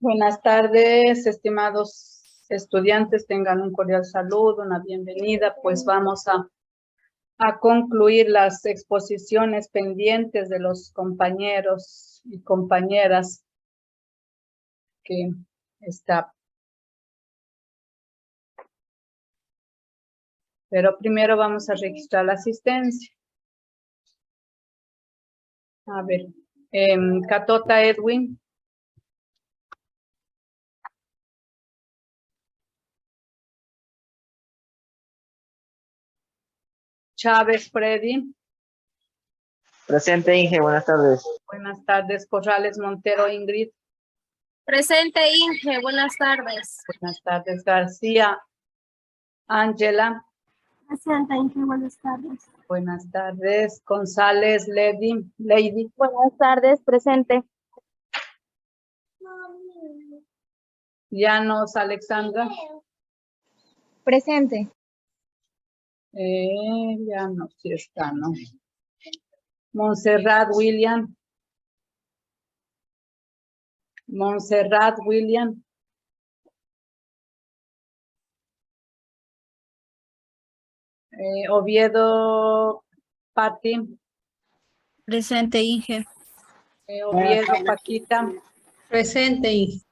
Buenas tardes, estimados estudiantes, tengan un cordial saludo, una bienvenida. Pues vamos a concluir las exposiciones pendientes de los compañeros y compañeras que está. Pero primero vamos a registrar la asistencia. A ver, Catota Edwin. Chávez Freddy. Presente, Inge, buenas tardes. Buenas tardes. Corrales Montero Ingrid. Presente, Inge, buenas tardes. Buenas tardes. García Ángela. Presente, Inge, buenas tardes. Buenas tardes. González Lady. Buenas tardes, presente. Llanos Alexandra. Presente. Ya no, sí está, ¿no? Montserrat William. Montserrat William. Oviedo Patti. Presente, Inge. Oviedo Paquita. Presente, Inge.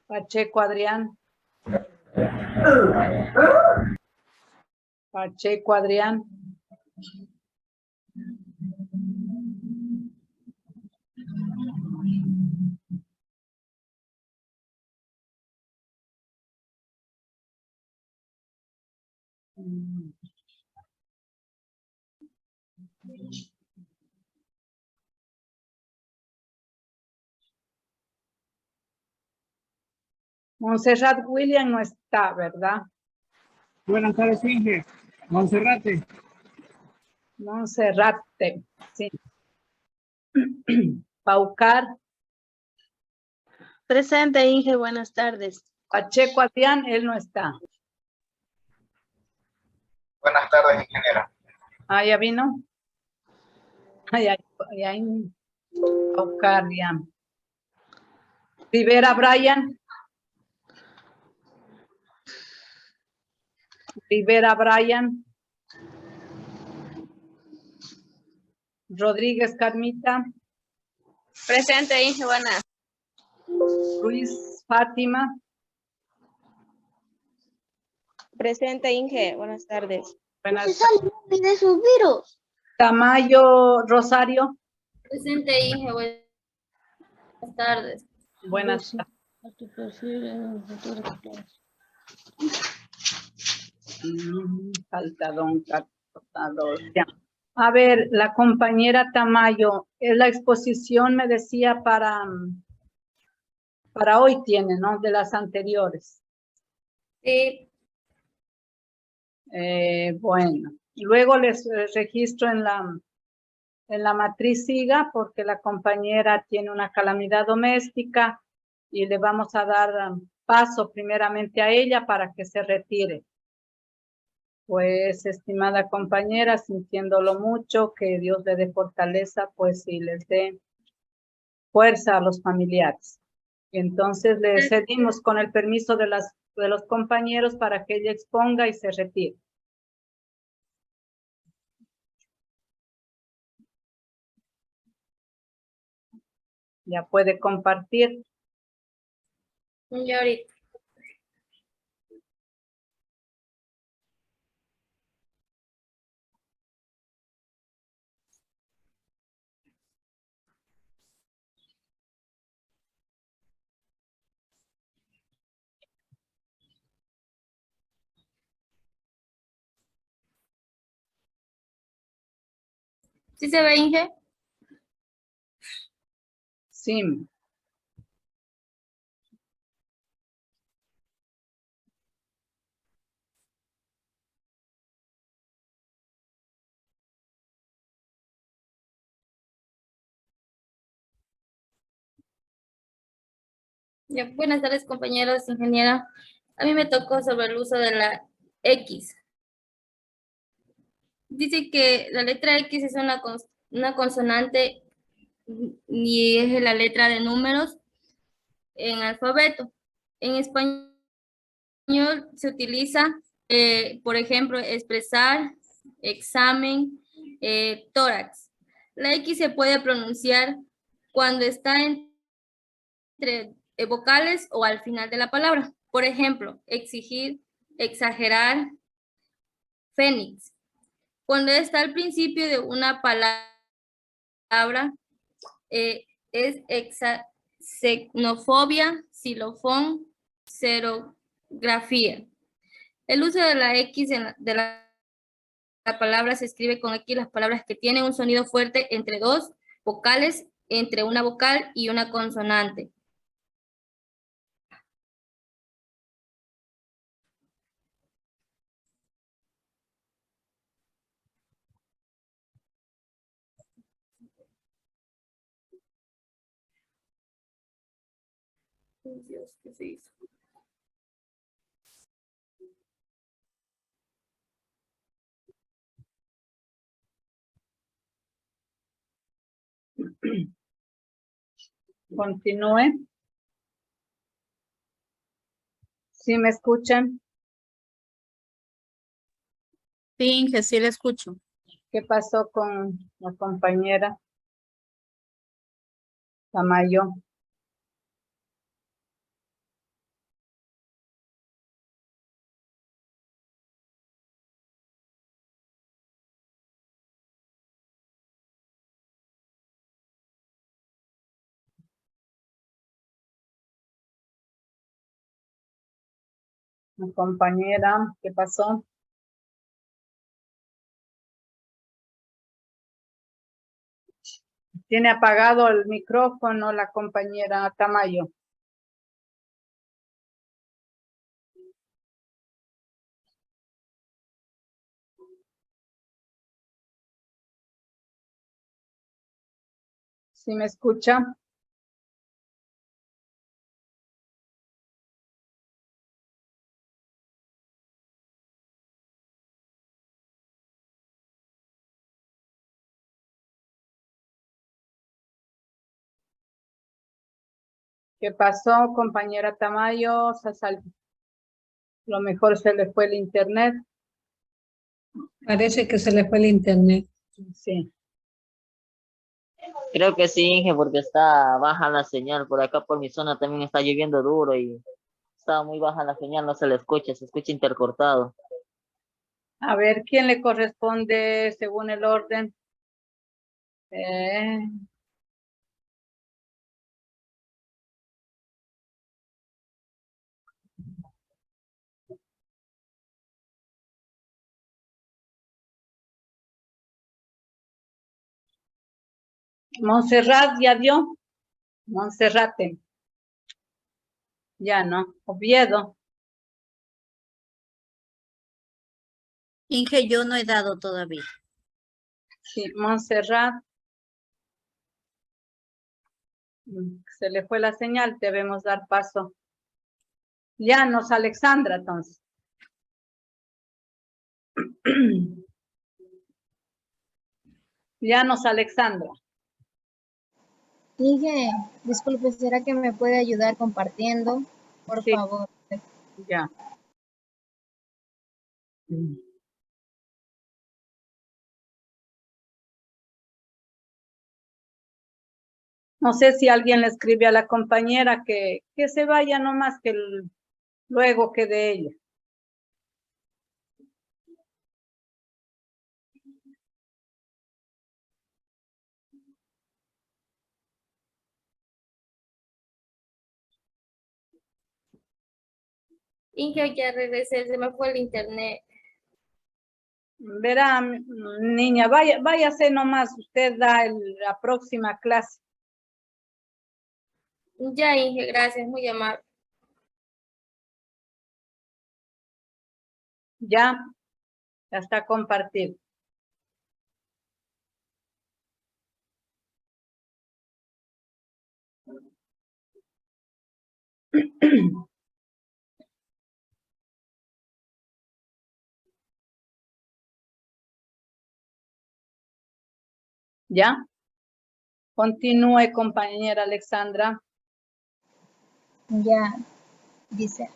Pacheco Adrián. Pacheco Adrián. Montserrat William no está, ¿verdad? Buenas tardes, Inge. Monserrate. Monserrate, sí. Paucar. Presente, Inge, buenas tardes. Pacheco Adrián, él no está. Buenas tardes, ingeniera. Ah, ¿ya vino? Ah, ya Paucar, ya. Rivera Brian. Rivera Brian. Rodríguez Carmita. Presente, Inge, buenas. Ruiz Fátima. Presente, Inge, buenas tardes. Buenas de sus virus. Tamayo Rosario. Presente, Inge, buenas tardes. Buenas tardes. Falta don Carlos. Ya. A ver, la compañera Tamayo, la exposición me decía para hoy tiene, ¿no? De las anteriores. Sí. Bueno, luego les registro en la matriz SIGA porque la compañera tiene una calamidad doméstica y le vamos a dar paso primeramente a ella para que se retire. Pues, estimada compañera, sintiéndolo mucho, que Dios le dé fortaleza, pues, y les dé fuerza a los familiares. Entonces, le cedimos con el permiso de los compañeros para que ella exponga y se retire. Ya puede compartir. Ya ahorita. ¿Sí se ve, Inge? Sí. Ya, buenas tardes, compañeros, ingeniera. A mí me tocó sobre el uso de la X. Dice que la letra X es una consonante ni es la letra de números en alfabeto. En español se utiliza, por ejemplo, expresar, examen, tórax. La X se puede pronunciar cuando está entre vocales o al final de la palabra. Por ejemplo, exigir, exagerar, fénix. Cuando está al principio de una palabra, es xenofobia, xilofón, xerografía. El uso de la X de la palabra se escribe con X las palabras que tienen un sonido fuerte entre dos vocales, entre una vocal y una consonante. Dios, ¿qué se hizo? Continúe. ¿Sí me escuchan? Sí, Inge, sí le escucho. ¿Qué pasó con la compañera Tamayo? La compañera, ¿qué pasó? Tiene apagado el micrófono la compañera Tamayo. ¿Sí me escucha? ¿Qué pasó, compañera Tamayo? Lo mejor se le fue el internet. Parece que se le fue el internet. Sí. Creo que sí, Inge, porque está baja la señal. Por acá por mi zona también está lloviendo duro y está muy baja la señal, no se escucha intercortado. A ver, ¿quién le corresponde según el orden? Montserrat ya dio. Monserrate. Ya no. Oviedo. Inge, yo no he dado todavía. Sí, Montserrat. Se le fue la señal, debemos dar paso. Llanos, Alexandra, entonces. Llanos, Alexandra. Inge, disculpe, ¿será que me puede ayudar compartiendo? Por Sí. favor. Ya. No sé si alguien le escribe a la compañera que se vaya nomás que luego que de ella. Inge, ya regresé, se me fue el internet. Verá, niña, váyase nomás, usted da la próxima clase. Ya, Inge, gracias, muy amable. Ya está compartido. ¿Ya? Continúe, compañera Alexandra. Ya, dice.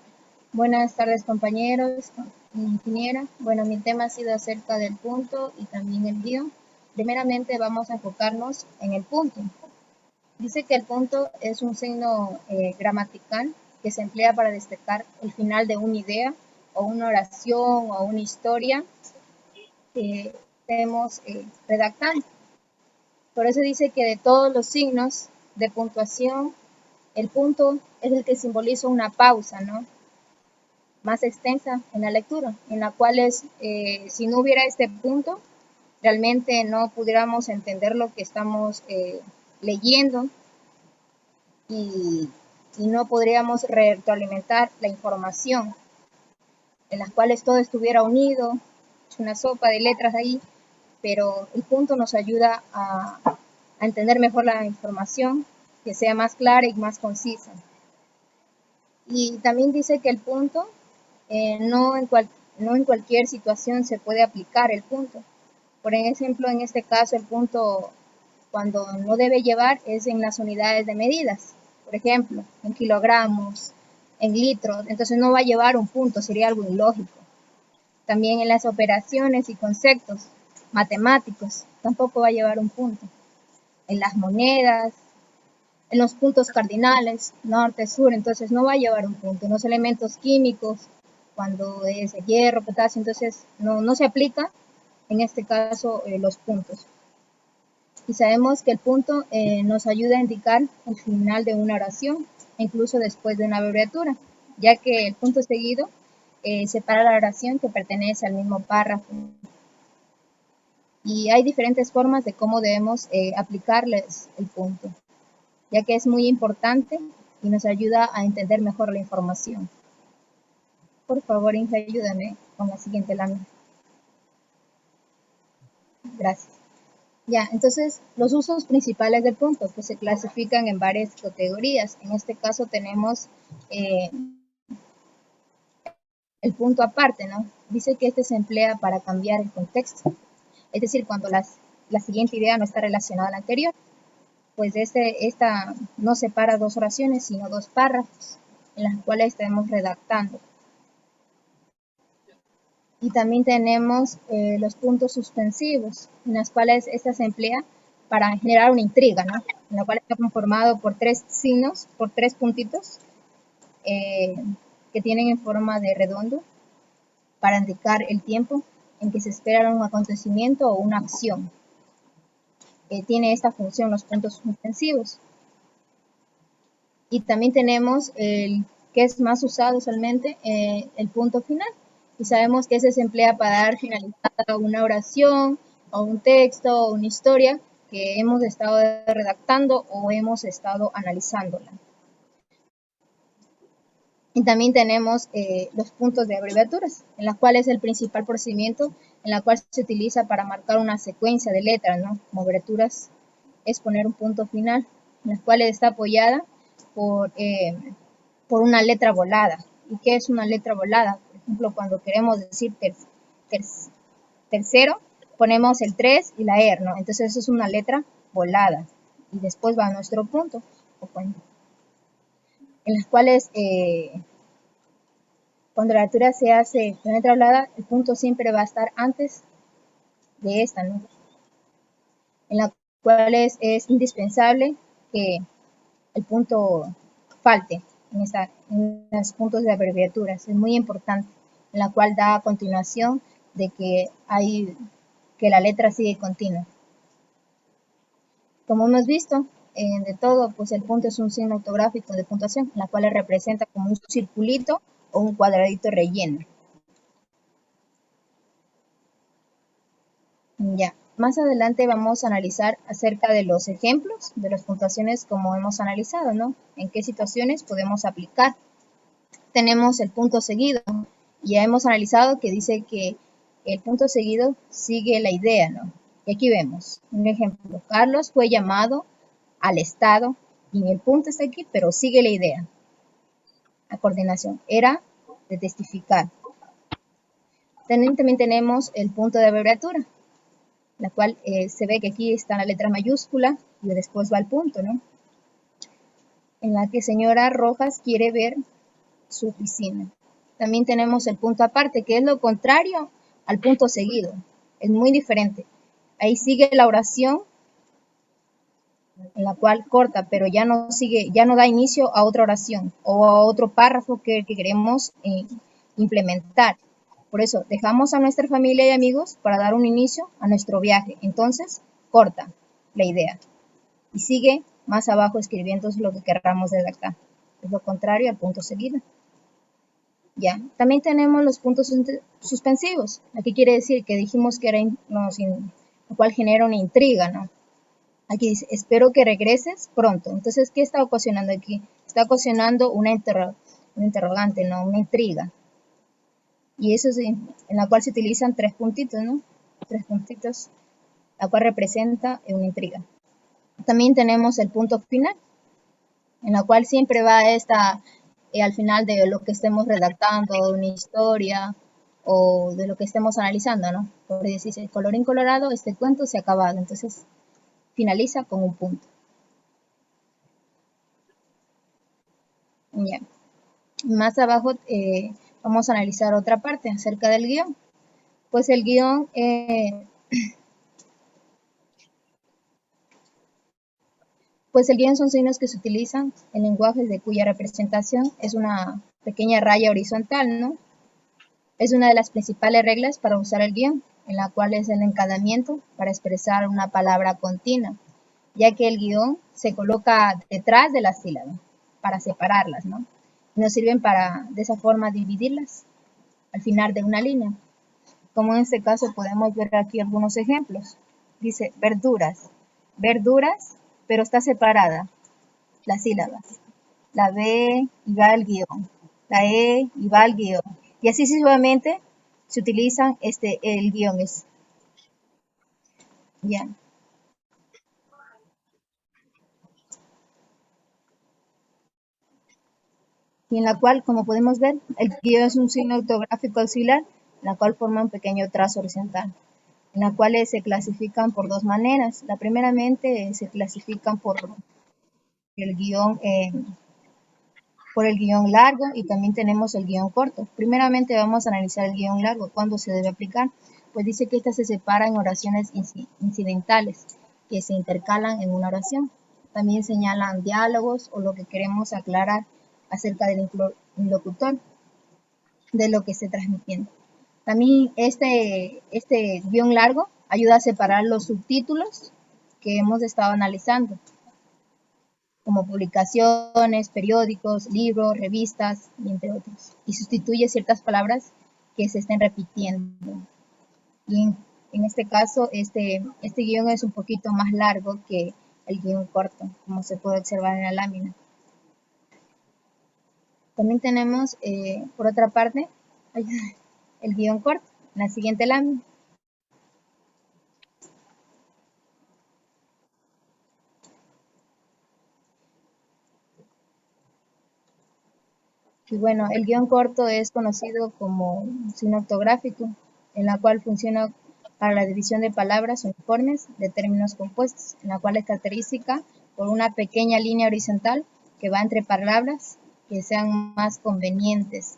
Buenas tardes, compañeros, ingeniera. Bueno, mi tema ha sido acerca del punto y también el guión. Primeramente vamos a enfocarnos en el punto. Dice que el punto es un signo gramatical que se emplea para destacar el final de una idea o una oración o una historia que estemos redactando. Por eso dice que de todos los signos de puntuación, el punto es el que simboliza una pausa, ¿no? Más extensa en la lectura, en la cual si no hubiera este punto, realmente no pudiéramos entender lo que estamos leyendo y no podríamos retroalimentar la información, en las cuales todo estuviera unido, es una sopa de letras ahí, pero el punto nos ayuda a entender mejor la información, que sea más clara y más concisa. Y también dice que el punto, no en cualquier situación se puede aplicar el punto. Por ejemplo, en este caso, el punto cuando no debe llevar es en las unidades de medidas. Por ejemplo, en kilogramos, en litros, entonces no va a llevar un punto, sería algo ilógico. También en las operaciones y conceptos matemáticos, tampoco va a llevar un punto. En las monedas, en los puntos cardinales, norte, sur, entonces no va a llevar un punto. En los elementos químicos, cuando es hierro, potasio, entonces no se aplica, en este caso, los puntos. Y sabemos que el punto nos ayuda a indicar el final de una oración, incluso después de una abreviatura, ya que el punto seguido separa la oración que pertenece al mismo párrafo. Y hay diferentes formas de cómo debemos aplicarles el punto, ya que es muy importante y nos ayuda a entender mejor la información. Por favor, Inge, ayúdame con la siguiente lámina. Gracias. Ya, entonces, los usos principales del punto pues se clasifican en varias categorías. En este caso tenemos el punto aparte, ¿no? Dice que este se emplea para cambiar el contexto. Es decir, cuando la siguiente idea no está relacionada a la anterior, pues esta no separa dos oraciones, sino dos párrafos en las cuales estamos redactando. Y también tenemos los puntos suspensivos, en los cuales esta se emplea para generar una intriga, ¿no? En la cual está conformado por tres signos, por tres puntitos, que tienen en forma de redondo, para indicar el tiempo en que se espera un acontecimiento o una acción. Tiene esta función los puntos suspensivos. Y también tenemos el que es más usado usualmente, el punto final. Y sabemos que ese se emplea para dar finalizada una oración, o un texto, o una historia que hemos estado redactando o hemos estado analizándola. Y también tenemos los puntos de abreviaturas, en las cuales el principal procedimiento en la cual se utiliza para marcar una secuencia de letras, ¿no? Como abreviaturas, es poner un punto final, en las cuales está apoyada por una letra volada. ¿Y qué es una letra volada? Por ejemplo, cuando queremos decir tercero, ponemos el 3 y la R, ¿no? Entonces eso es una letra volada. Y después va nuestro punto, en las cuales cuando la lectura se hace con letra volada, el punto siempre va a estar antes de esta, ¿no? En la cual es indispensable que el punto falte en los puntos de abreviaturas. Es muy importante, en la cual da a continuación de que la letra sigue continua. Como hemos visto, de todo, pues el punto es un signo ortográfico de puntuación, la cual representa como un circulito o un cuadradito relleno. Ya, más adelante vamos a analizar acerca de los ejemplos de las puntuaciones como hemos analizado, ¿no? En qué situaciones podemos aplicar. Tenemos el punto seguido. Ya hemos analizado que dice que el punto seguido sigue la idea, ¿no? Y aquí vemos un ejemplo. Carlos fue llamado al estado y el punto está aquí, pero sigue la idea. La coordinación era de testificar. También tenemos el punto de abreviatura, la cual se ve que aquí está la letra mayúscula y después va al punto, ¿no? En la que señora Rojas quiere ver su oficina. También tenemos el punto aparte, que es lo contrario al punto seguido. Es muy diferente. Ahí sigue la oración, en la cual corta, pero ya no sigue, ya no da inicio a otra oración o a otro párrafo que queremos implementar. Por eso, dejamos a nuestra familia y amigos para dar un inicio a nuestro viaje. Entonces, corta la idea y sigue más abajo escribiendo lo que queramos redactar. Es lo contrario al punto seguido. Ya, también tenemos los puntos suspensivos. Aquí quiere decir que dijimos que era lo cual genera una intriga, ¿no? Aquí dice, espero que regreses pronto. Entonces, ¿qué está ocasionando aquí? Está ocasionando una interrogante, ¿no? Una intriga. Y eso es en la cual se utilizan 3 puntitos, ¿no? 3 puntitos, la cual representa una intriga. También tenemos el punto final, en la cual siempre va al final de lo que estemos redactando, de una historia o de lo que estemos analizando, ¿no? Por decirse, colorín colorado, este cuento se ha acabado. Entonces, finaliza con un punto. Ya. Más abajo vamos a analizar otra parte acerca del guión. Pues el guión son signos que se utilizan en lenguajes de cuya representación es una pequeña raya horizontal, ¿no? Es una de las principales reglas para usar el guión, en la cual es el encadamiento para expresar una palabra continua, ya que el guión se coloca detrás de las sílabas para separarlas, ¿no? Y nos sirven para, de esa forma, dividirlas al final de una línea. Como en este caso podemos ver aquí algunos ejemplos. Dice verduras, verduras, pero está separada las sílabas. La B y va al guión, la E y va al guión. Y así sucesivamente se utilizan el guión. Ya. Y en la cual, como podemos ver, el guión es un signo ortográfico auxiliar, en la cual forma un pequeño trazo horizontal, en la cual se clasifican por 2 maneras. La primeramente se clasifican por el guión largo y también tenemos el guión corto. Primeramente vamos a analizar el guión largo, cuándo se debe aplicar. Pues dice que esta se separa en oraciones incidentales que se intercalan en una oración. También señalan diálogos o lo que queremos aclarar acerca del interlocutor, de lo que esté transmitiendo. También este guión largo ayuda a separar los subtítulos que hemos estado analizando, como publicaciones, periódicos, libros, revistas, y entre otros. Y sustituye ciertas palabras que se estén repitiendo. Y en este caso, este guión es un poquito más largo que el guión corto, como se puede observar en la lámina. También tenemos, por otra parte, el guión corto, en la siguiente lámina. Y bueno, el guión corto es conocido como signo ortográfico, en la cual funciona para la división de palabras uniformes de términos compuestos, en la cual es característica por una pequeña línea horizontal que va entre palabras que sean más convenientes.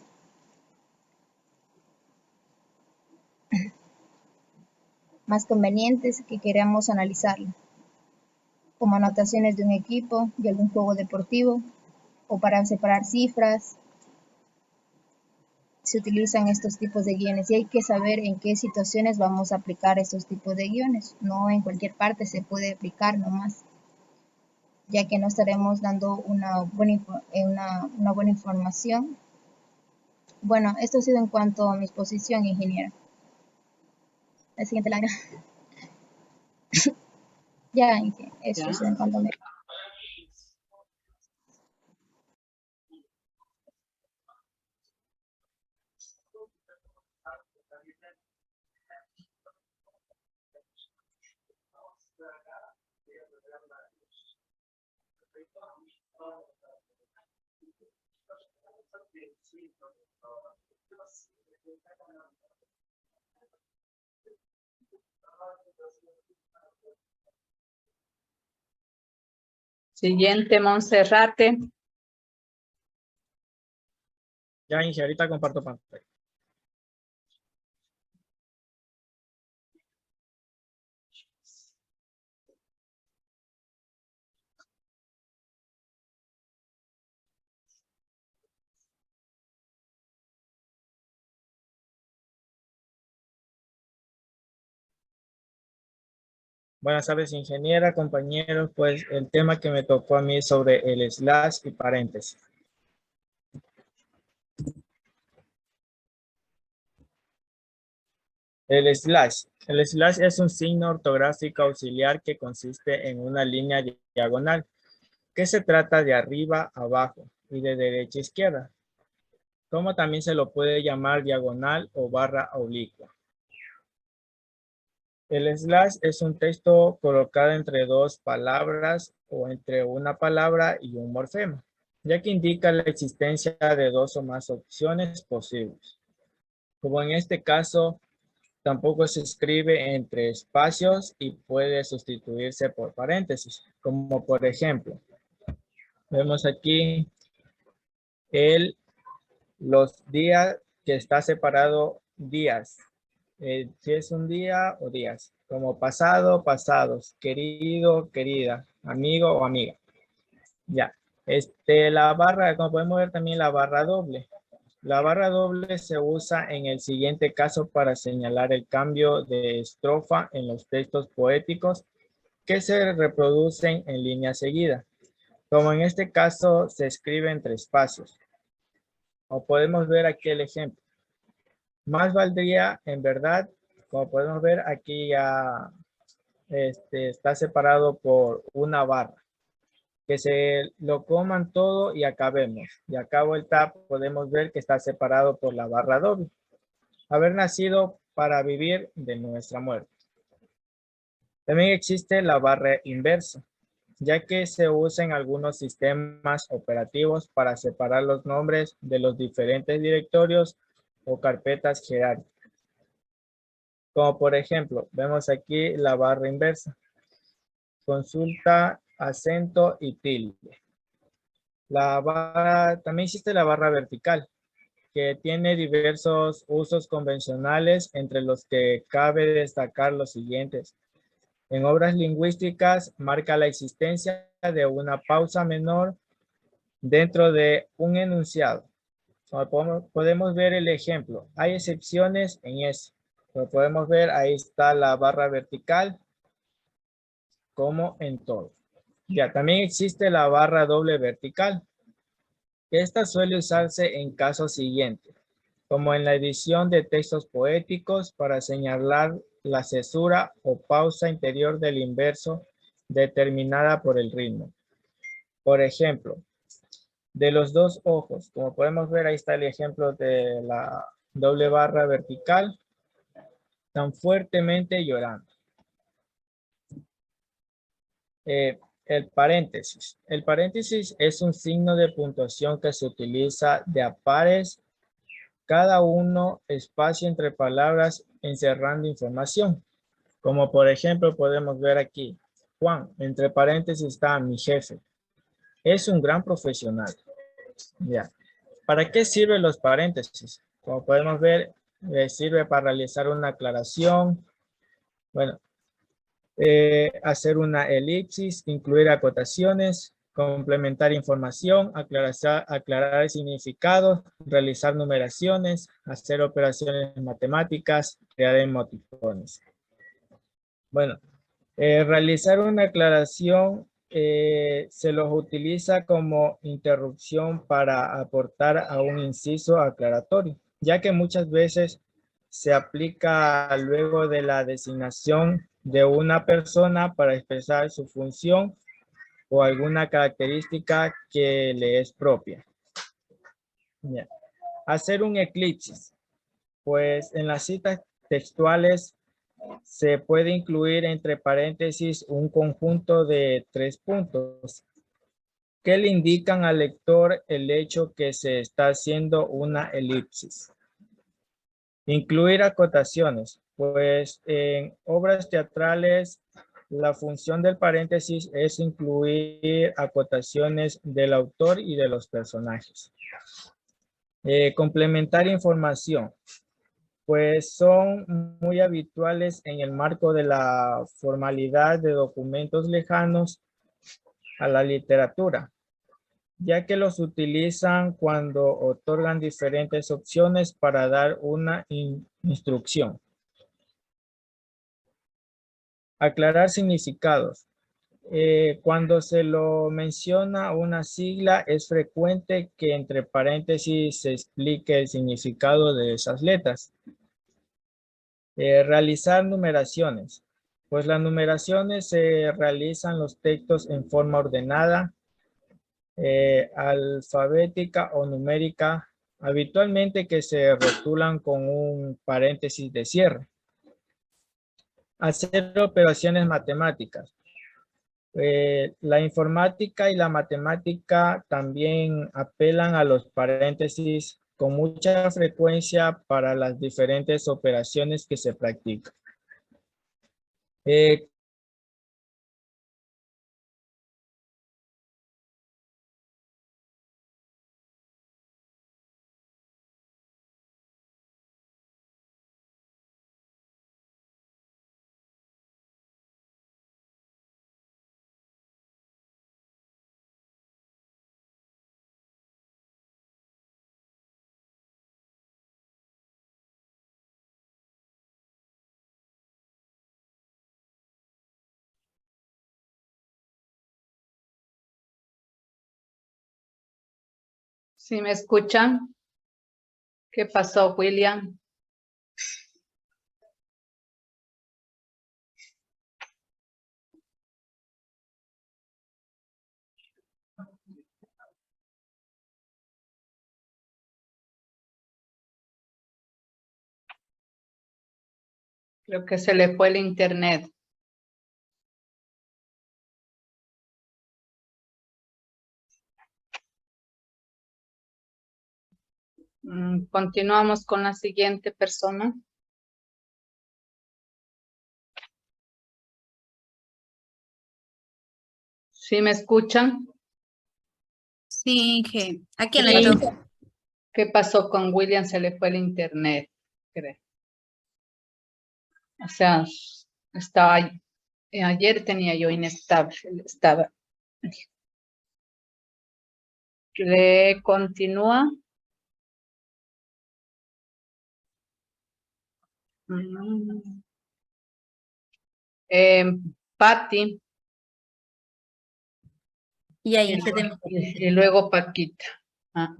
Más convenientes que queramos analizarlo, como anotaciones de un equipo, de algún juego deportivo, o para separar cifras. Se utilizan estos tipos de guiones y hay que saber en qué situaciones vamos a aplicar estos tipos de guiones. No en cualquier parte se puede aplicar nomás, ya que no estaremos dando una buena información. Bueno, esto ha sido en cuanto a mi exposición, ingeniero. La siguiente lámina. Ya, eso es en cuanto a mi... Siguiente, Monserrate. Ya, Inge, ahorita comparto pantalla. Buenas tardes, ingeniera, compañeros. Pues el tema que me tocó a mí es sobre el slash y paréntesis. El slash. El slash es un signo ortográfico auxiliar que consiste en una línea diagonal que se trata de arriba a abajo y de derecha a izquierda, como también se lo puede llamar diagonal o barra oblicua. El slash es un texto colocado entre dos palabras o entre una palabra y un morfema, ya que indica la existencia de dos o más opciones posibles. Como en este caso, tampoco se escribe entre espacios y puede sustituirse por paréntesis, como por ejemplo, vemos aquí los días que está separado días. Si es un día o días, como pasado, pasados, querido, querida, amigo o amiga. Ya. La barra, como podemos ver también la barra doble. La barra doble se usa en el siguiente caso para señalar el cambio de estrofa en los textos poéticos que se reproducen en línea seguida. Como en este caso se escribe entre espacios. O podemos ver aquí el ejemplo. Más valdría, en verdad, como podemos ver, aquí ya está separado por una barra. Que se lo coman todo y acabemos. Y acá vuelta podemos ver que está separado por la barra doble. Haber nacido para vivir de nuestra muerte. También existe la barra inversa, ya que se usa en algunos sistemas operativos para separar los nombres de los diferentes directorios o carpetas jerárquicas. Como por ejemplo, vemos aquí la barra inversa. Consulta, acento y tilde. También existe la barra vertical, que tiene diversos usos convencionales, entre los que cabe destacar los siguientes. En obras lingüísticas marca la existencia de una pausa menor dentro de un enunciado. Podemos ver el ejemplo. Hay excepciones en eso. Como podemos ver, ahí está la barra vertical, como en todo. Ya, también existe la barra doble vertical. Esta suele usarse en casos siguientes, como en la edición de textos poéticos para señalar la cesura o pausa interior del inverso determinada por el ritmo. Por ejemplo, de los dos ojos, como podemos ver, ahí está el ejemplo de la doble barra vertical, tan fuertemente llorando. El paréntesis. El paréntesis es un signo de puntuación que se utiliza de a pares, cada uno espacio entre palabras encerrando información. Como por ejemplo podemos ver aquí, Juan, entre paréntesis está mi jefe. Es un gran profesional. Ya. ¿Para qué sirven los paréntesis? Como podemos ver, sirve para realizar una aclaración. Bueno, hacer una elipsis, incluir acotaciones, complementar información, aclarar significados, realizar numeraciones, hacer operaciones matemáticas, crear emoticones. Bueno, realizar una aclaración se los utiliza como interrupción para aportar a un inciso aclaratorio, ya que muchas veces se aplica luego de la designación de una persona para expresar su función o alguna característica que le es propia. Bien. Hacer un eclipsis. Pues en las citas textuales se puede incluir entre paréntesis un conjunto de 3 puntos que le indican al lector el hecho que se está haciendo una elipsis. Incluir acotaciones, pues en obras teatrales La función del paréntesis es incluir acotaciones del autor y de los personajes. Complementar información. Pues son muy habituales en el marco de la formalidad de documentos lejanos a la literatura, ya que los utilizan cuando otorgan diferentes opciones para dar una instrucción. Aclarar significados. Cuando se lo menciona una sigla, es frecuente que entre paréntesis se explique el significado de esas letras. Realizar numeraciones. Pues las numeraciones se realizan los textos en forma ordenada, alfabética o numérica, habitualmente que se rotulan con un paréntesis de cierre. Hacer operaciones matemáticas. La informática y la matemática también apelan a los paréntesis con mucha frecuencia para las diferentes operaciones que se practican. ¿Sí me escuchan? ¿Qué pasó, William? Creo que se le fue el internet. Continuamos con la siguiente persona. ¿Sí me escuchan? Sí, Inge. ¿A quién Sí. le toca? ¿Qué pasó con William? Se le fue el internet, creo. O sea, estaba, ayer tenía yo inestable, estaba. Le continúa. Patty Y ahí, Inge, y luego Paquita. Ah.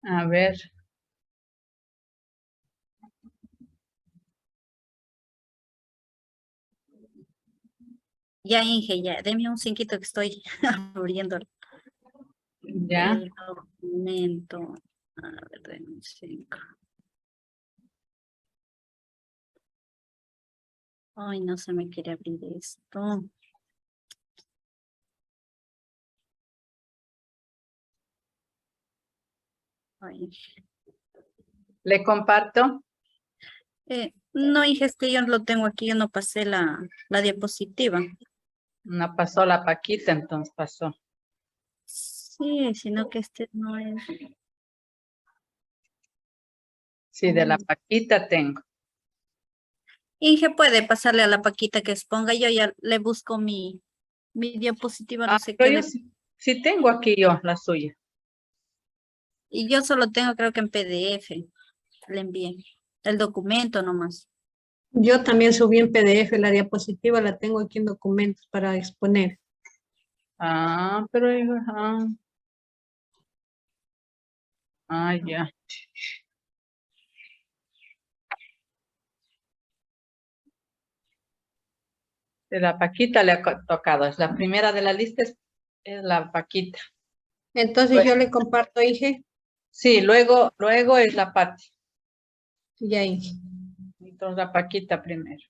A ver. ya, Inge, ya. Deme un cinquito que estoy abriendo Ya. el documento. A ver, deme un cinco. Ay, no se me quiere abrir esto. Ay. Le comparto. No, hija, es que yo lo tengo aquí, yo no pasé la diapositiva. No pasó la Paquita, entonces pasó. Sí, sino que este no es. Sí, de la Paquita tengo. Inge, puede pasarle a la Paquita que exponga, yo ya le busco mi diapositiva, no sé Pero qué. yo sí tengo aquí yo la suya. Y yo solo tengo, creo que en PDF, le envié el documento nomás. Yo también subí en PDF la diapositiva, la tengo aquí en documentos para exponer. Ah, pero... ajá. Ah, ya. De la Paquita le ha tocado. Es la primera de la lista, es la Paquita. Entonces yo le comparto, Inge, Sí, luego es la Pati. ya Inge. Entonces la Paquita primero.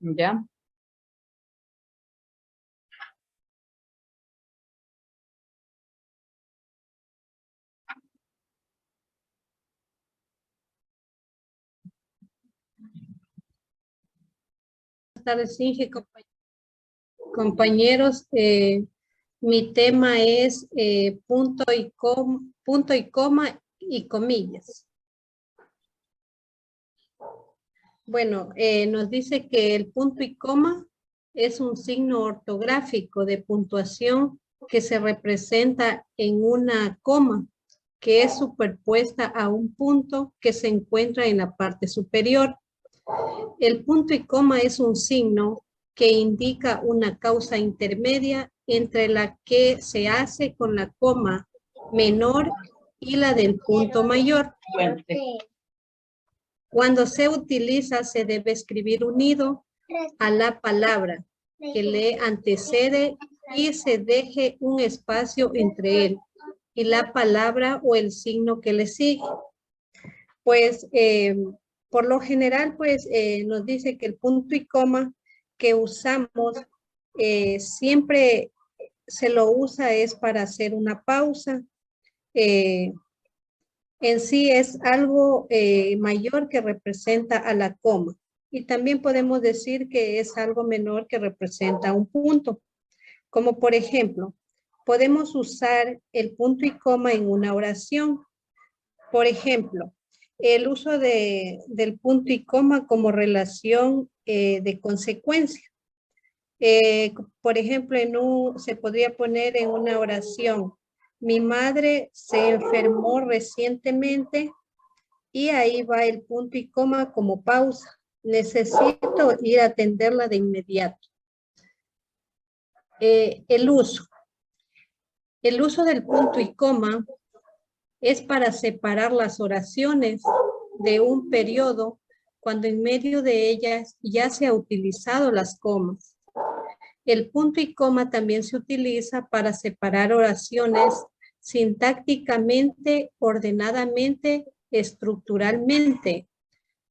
¿Ya? Buenas tardes, Inge, compañeros. Mi tema es punto y coma y comillas. Bueno, nos dice que el punto y coma es un signo ortográfico de puntuación que se representa en una coma que es superpuesta a un punto que se encuentra en la parte superior. El punto y coma es un signo que indica una causa intermedia entre la que se hace con la coma menor y la del punto mayor. Cuando se utiliza, se debe escribir unido a la palabra que le antecede y se deje un espacio entre él y la palabra o el signo que le sigue. Pues, por lo general, pues, nos dice que el punto y coma que usamos siempre se lo usa es para hacer una pausa. En sí es algo mayor que representa a la coma. Y también podemos decir que es algo menor que representa un punto. Como por ejemplo, podemos usar el punto y coma en una oración. Por ejemplo, el uso del punto y coma como relación de consecuencia. Por ejemplo, se podría poner en una oración, mi madre se enfermó recientemente y ahí va el punto y coma como pausa. Necesito ir a atenderla de inmediato. El uso del punto y coma es para separar las oraciones de un periodo cuando en medio de ellas ya se ha utilizado las comas. El punto y coma también se utiliza para separar oraciones sintácticamente, ordenadamente, estructuralmente,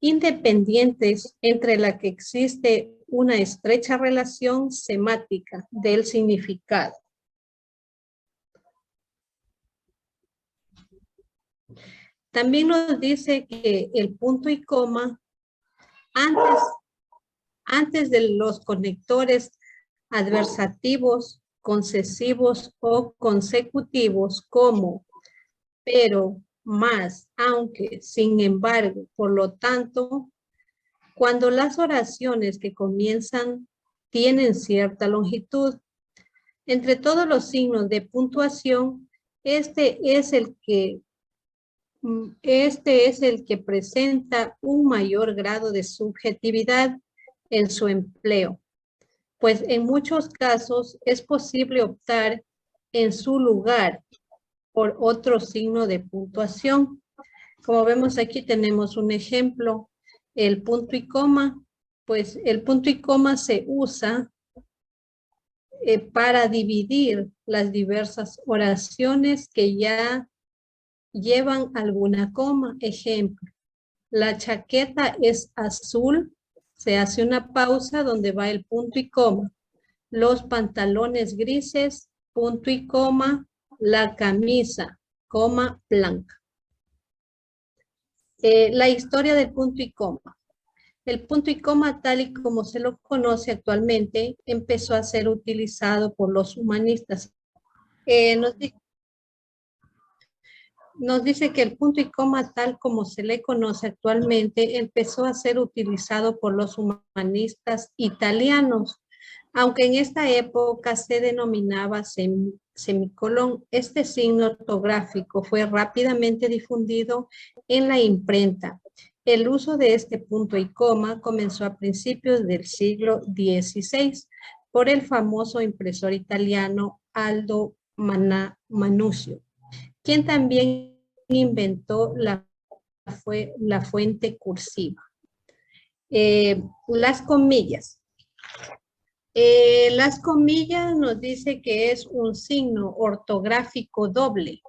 independientes entre la que existe una estrecha relación semática del significado. También nos dice que el punto y coma, antes de los conectores adversativos, concesivos o consecutivos como, pero, más, aunque, sin embargo, por lo tanto, cuando las oraciones que comienzan tienen cierta longitud. Entre todos los signos de puntuación, este es el que presenta un mayor grado de subjetividad en su empleo, pues en muchos casos es posible optar en su lugar por otro signo de puntuación. Como vemos aquí tenemos un ejemplo, el punto y coma, pues el punto y coma se usa para dividir las diversas oraciones que ya llevan alguna coma. Ejemplo, la chaqueta es azul, se hace una pausa donde va el punto y coma. los pantalones grises, punto y coma, la camisa, coma, blanca. La historia del punto y coma. El punto y coma, tal y como se lo conoce actualmente, empezó a ser utilizado por los humanistas. Nos dice que el punto y coma, tal como se le conoce actualmente, empezó a ser utilizado por los humanistas italianos, aunque en esta época se denominaba semicolón. Este signo ortográfico fue rápidamente difundido en la imprenta. El uso de este punto y coma comenzó a principios del siglo XVI por el famoso impresor italiano Aldo Manusio, quien también inventó la fuente cursiva. Las comillas. Las comillas nos dice que es un signo ortográfico doble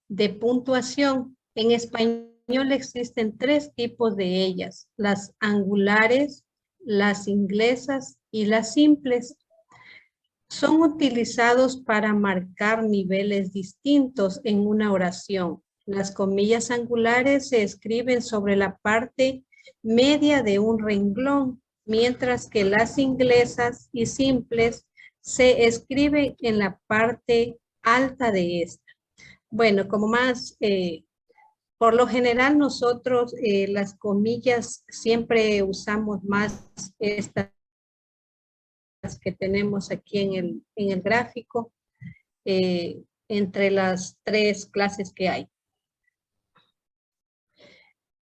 de puntuación. En español existen 3 tipos de ellas: las angulares, las inglesas y las simples. Son utilizados para marcar niveles distintos en una oración. Las comillas angulares se escriben sobre la parte media de un renglón, mientras que las inglesas y simples se escriben en la parte alta de esta. Bueno, como más, por lo general nosotros las comillas siempre usamos más estas que tenemos aquí en el gráfico, entre las 3 clases que hay.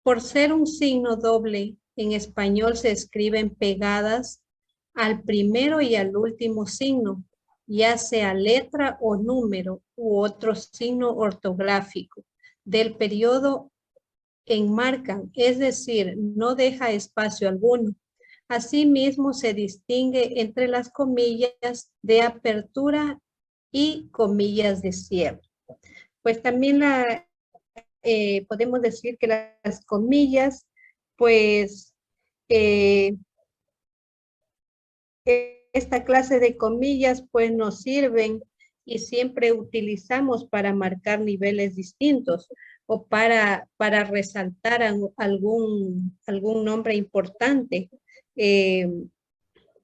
Por ser un signo doble, en español se escriben pegadas al primero y al último signo, ya sea letra o número u otro signo ortográfico del periodo enmarcan, es decir, no deja espacio alguno. Asimismo, se distingue entre las comillas de apertura y comillas de cierre. Pues también podemos decir que las comillas, pues, esta clase de comillas, pues, nos sirven y siempre utilizamos para marcar niveles distintos o para resaltar algún nombre importante.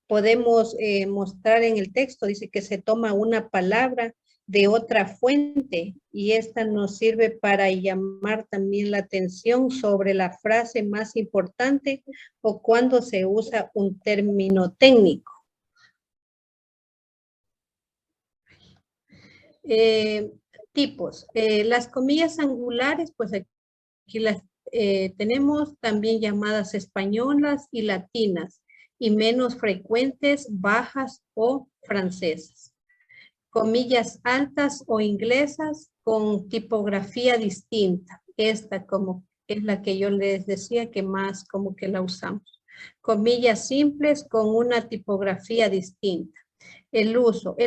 Podemos mostrar en el texto, dice que se toma una palabra de otra fuente y esta nos sirve para llamar también la atención sobre la frase más importante o cuando se usa un término técnico. Tipos. Las comillas angulares, pues aquí las tenemos también llamadas españolas y latinas y menos frecuentes, bajas o francesas. Comillas altas o inglesas con tipografía distinta. Esta como es la que yo les decía que más como que la usamos. Comillas simples con una tipografía distinta. El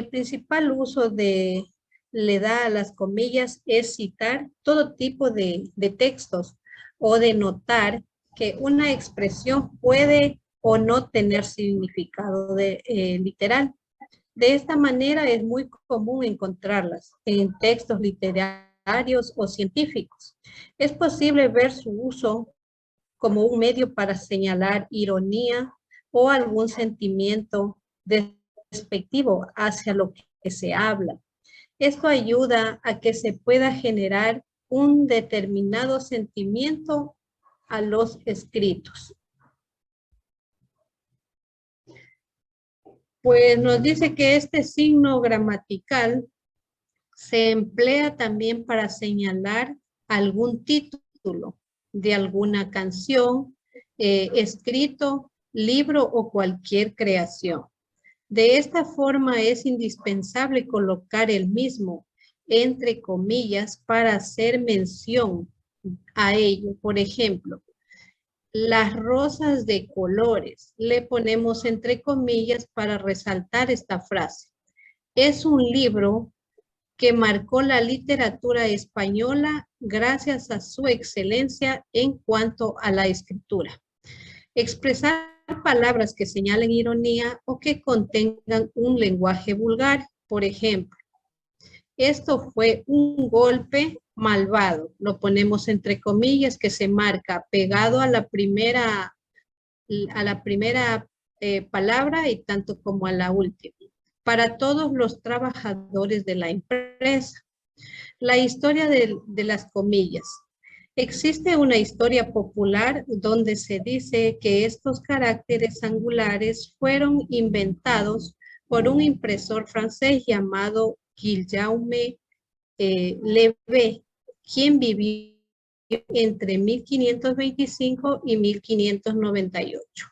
principal uso le da a las comillas es citar todo tipo de textos o denotar que una expresión puede o no tener significado literal. De esta manera es muy común encontrarlas en textos literarios o científicos. Es posible ver su uso como un medio para señalar ironía o algún sentimiento despectivo hacia lo que se habla. Esto ayuda a que se pueda generar un determinado sentimiento a los escritos. Pues nos dice que este signo gramatical se emplea también para señalar algún título de alguna canción, escrito, libro o cualquier creación. De esta forma es indispensable colocar el mismo entre comillas para hacer mención a ello. Por ejemplo, las rosas de colores, le ponemos entre comillas para resaltar esta frase. Es un libro que marcó la literatura española gracias a su excelencia en cuanto a la escritura. Expresar palabras que señalen ironía o que contengan un lenguaje vulgar. Por ejemplo, esto fue un golpe malvado. Lo ponemos entre comillas que se marca pegado a la primera palabra y tanto como a la última. Para todos los trabajadores de la empresa. La historia de las comillas. Existe una historia popular donde se dice que estos caracteres angulares fueron inventados por un impresor francés llamado Guillaume Levé, quien vivió entre 1525 y 1598.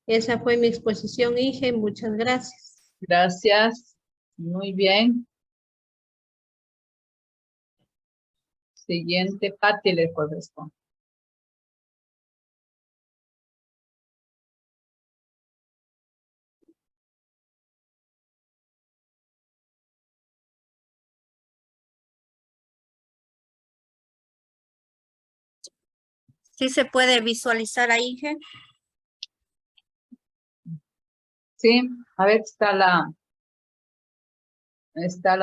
Esa fue mi exposición, Inge. Muchas gracias. Gracias. Muy bien. Siguiente, Pati le corresponde. ¿Sí se puede visualizar ahí, Inge? Sí, a ver, está la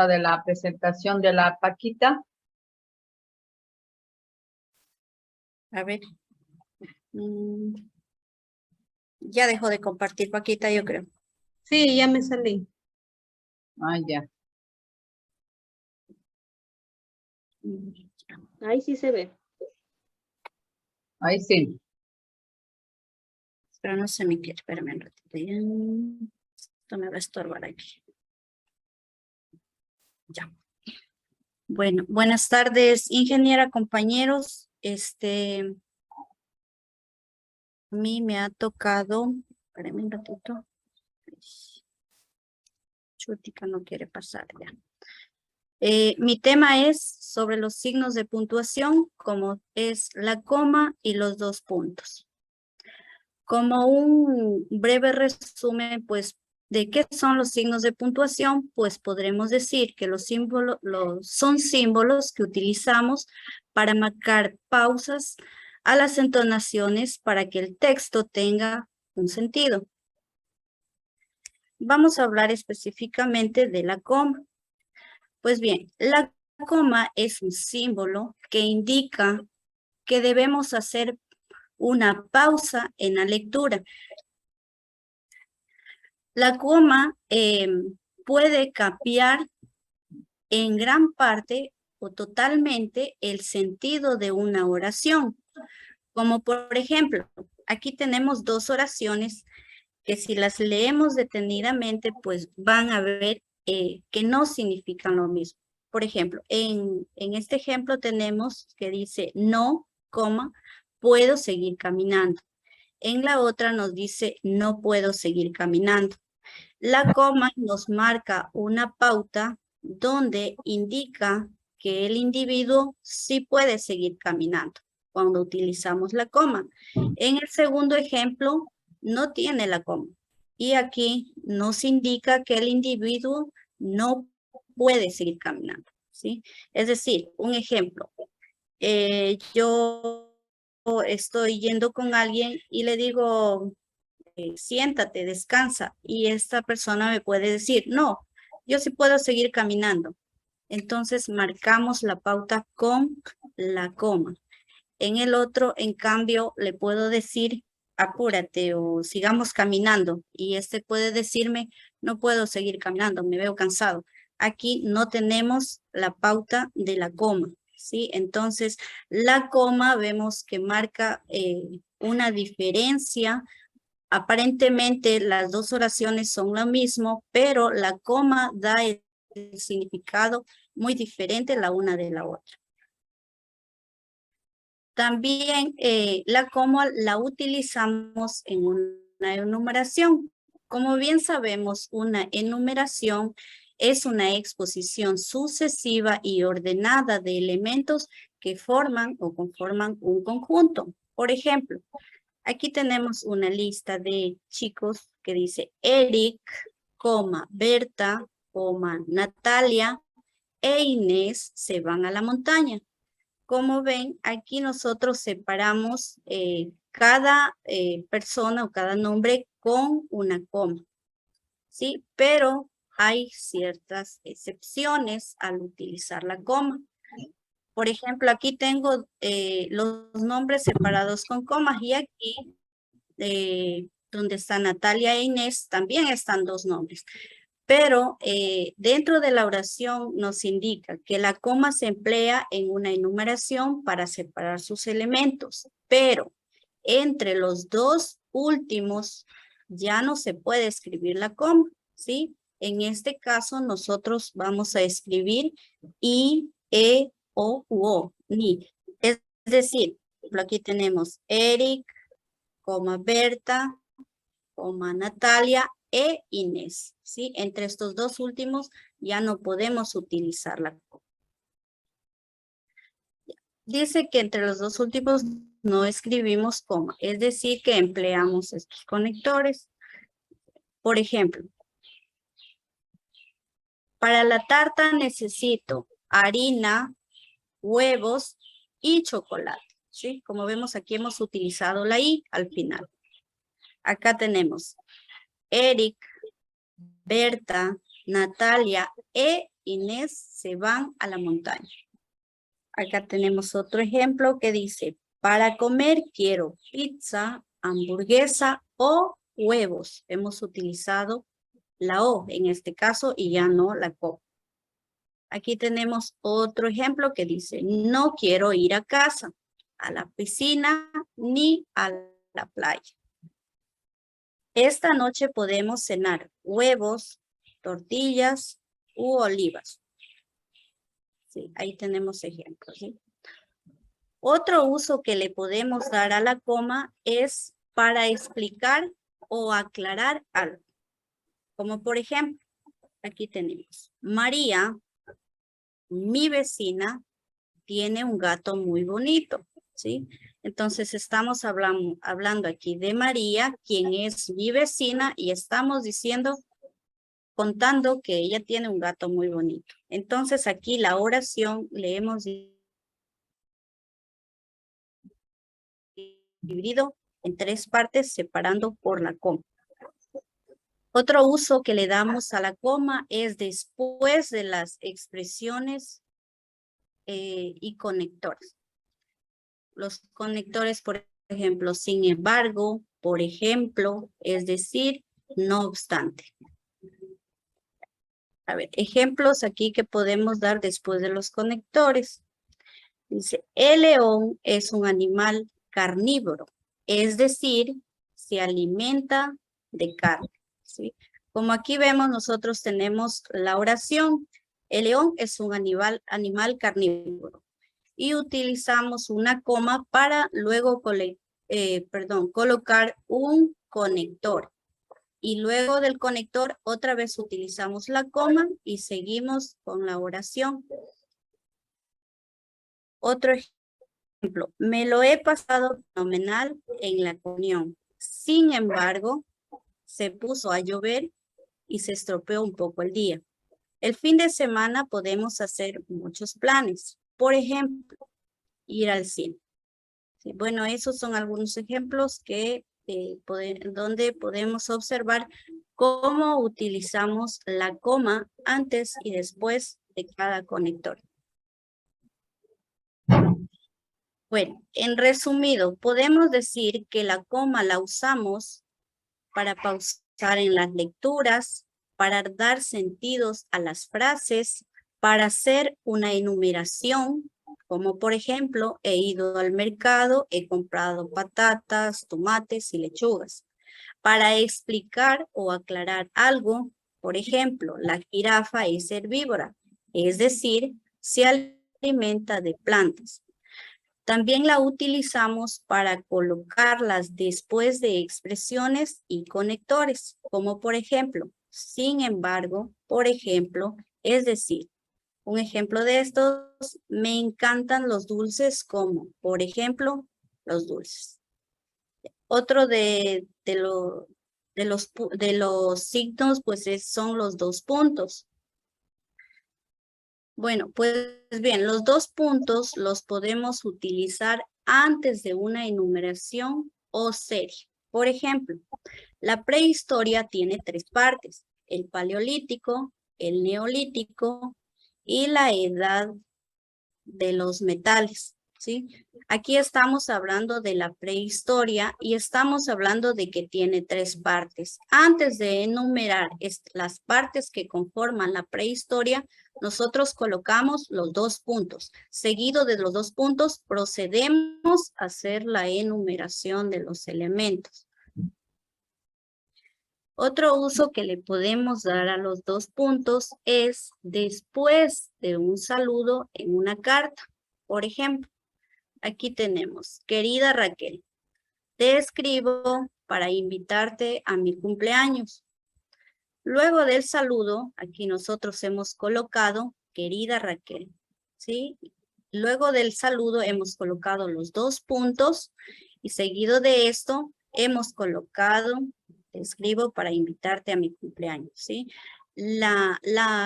de la presentación de la Paquita. A ver. Ya dejó de compartir, Paquita, yo creo. Sí, ya me salí. Ah, ya. Ahí sí se ve. Ahí sí. Pero no se me quiere, espérame un ratito. Esto me va a estorbar aquí. Ya. Bueno, buenas tardes, ingeniera, compañeros. A mí me ha tocado, espérame un ratito. Chutica no quiere pasar ya. Mi tema es sobre los signos de puntuación, como es la coma y los dos puntos. Como un breve resumen, pues, de qué son los signos de puntuación, pues podremos decir que los símbolos son símbolos que utilizamos para marcar pausas a las entonaciones para que el texto tenga un sentido. Vamos a hablar específicamente de la coma. Pues bien, la coma es un símbolo que indica que debemos hacer una pausa en la lectura. La coma puede cambiar en gran parte o totalmente el sentido de una oración. Como por ejemplo, aquí tenemos dos oraciones que si las leemos detenidamente, pues van a ver que no significan lo mismo. Por ejemplo, en este ejemplo tenemos que dice no, coma, puedo seguir caminando. En la otra nos dice no puedo seguir caminando. La coma nos marca una pauta donde indica que el individuo sí puede seguir caminando cuando utilizamos la coma. En el segundo ejemplo no tiene la coma y aquí nos indica que el individuo no puede seguir caminando, ¿sí? Es decir, un ejemplo, yo estoy yendo con alguien y le digo, siéntate, descansa, y esta persona me puede decir, no, yo sí puedo seguir caminando. Entonces marcamos la pauta con la coma. En el otro, en cambio, le puedo decir, apúrate o sigamos caminando, y este puede decirme, no puedo seguir caminando, me veo cansado. Aquí no tenemos la pauta de la coma, ¿sí? Entonces, la coma vemos que marca una diferencia. Aparentemente las dos oraciones son lo mismo, pero la coma da el significado muy diferente la una de la otra. También la coma la utilizamos en una enumeración. Como bien sabemos, una enumeración es una exposición sucesiva y ordenada de elementos que forman o conforman un conjunto. Por ejemplo, aquí tenemos una lista de chicos que dice Eric, Berta, Natalia e Inés se van a la montaña. Como ven, aquí nosotros separamos cada persona o cada nombre con una coma, ¿sí? Pero hay ciertas excepciones al utilizar la coma. Por ejemplo, aquí tengo los nombres separados con comas y aquí donde está Natalia e Inés también están dos nombres. Pero dentro de la oración nos indica que la coma se emplea en una enumeración para separar sus elementos, pero entre los dos últimos ya no se puede escribir la coma, ¿sí? En este caso nosotros vamos a escribir I, E, O, U, O, ni. Es decir, aquí tenemos Eric, coma Berta, coma Natalia e Inés, ¿sí? Entre estos dos últimos ya no podemos utilizar la coma. Dice que entre los dos últimos no escribimos coma, es decir, que empleamos estos conectores. Por ejemplo, para la tarta necesito harina, huevos y chocolate, ¿sí? Como vemos aquí hemos utilizado la I al final. Acá tenemos Eric, Berta, Natalia e Inés se van a la montaña. Acá tenemos otro ejemplo que dice, para comer quiero pizza, hamburguesa o huevos. Hemos utilizado la O en este caso y ya no la CO. Aquí tenemos otro ejemplo que dice, no quiero ir a casa, a la piscina ni a la playa. Esta noche podemos cenar huevos, tortillas u olivas. Sí, ahí tenemos ejemplos, ¿sí? Otro uso que le podemos dar a la coma es para explicar o aclarar algo. Como por ejemplo, aquí tenemos, María, mi vecina, tiene un gato muy bonito, ¿sí? Entonces estamos hablando aquí de María, quien es mi vecina, y estamos diciendo, contando que ella tiene un gato muy bonito. Entonces aquí la oración le hemos dividido en tres partes, separando por la coma. Otro uso que le damos a la coma es después de las expresiones y conectores. Los conectores, por ejemplo, sin embargo, por ejemplo, es decir, no obstante. A ver, ejemplos aquí que podemos dar después de los conectores. Dice, el león es un animal carnívoro, es decir, se alimenta de carne, ¿sí? Como aquí vemos, nosotros tenemos la oración, el león es un animal carnívoro. Y utilizamos una coma para luego colocar un conector. Y luego del conector otra vez utilizamos la coma y seguimos con la oración. Otro ejemplo, me lo he pasado fenomenal en la comunión. Sin embargo, se puso a llover y se estropeó un poco el día. El fin de semana podemos hacer muchos planes. Por ejemplo, ir al cine. Sí, bueno, esos son algunos ejemplos que donde podemos observar cómo utilizamos la coma antes y después de cada conector. Bueno, en resumido, podemos decir que la coma la usamos para pausar en las lecturas, para dar sentidos a las frases, para hacer una enumeración, como por ejemplo, he ido al mercado, he comprado patatas, tomates y lechugas. Para explicar o aclarar algo, por ejemplo, la jirafa es herbívora, es decir, se alimenta de plantas. También la utilizamos para colocarlas después de expresiones y conectores, como por ejemplo, sin embargo, por ejemplo, es decir, un ejemplo de estos, me encantan los dulces como, por ejemplo, los dulces. Otro de los signos, pues son los dos puntos. Bueno, pues bien, los dos puntos los podemos utilizar antes de una enumeración o serie. Por ejemplo, la prehistoria tiene 3 partes: el paleolítico, el neolítico y la edad de los metales, ¿sí? Aquí estamos hablando de la prehistoria y estamos hablando de que tiene 3 partes. Antes de enumerar las partes que conforman la prehistoria, nosotros colocamos los 2 puntos. Seguido de los 2 puntos, procedemos a hacer la enumeración de los elementos. Otro uso que le podemos dar a los 2 puntos es después de un saludo en una carta. Por ejemplo, aquí tenemos: querida Raquel, te escribo para invitarte a mi cumpleaños. Luego del saludo, aquí nosotros hemos colocado querida Raquel, ¿sí? Luego del saludo hemos colocado los 2 puntos y seguido de esto hemos colocado: te escribo para invitarte a mi cumpleaños, ¿sí? La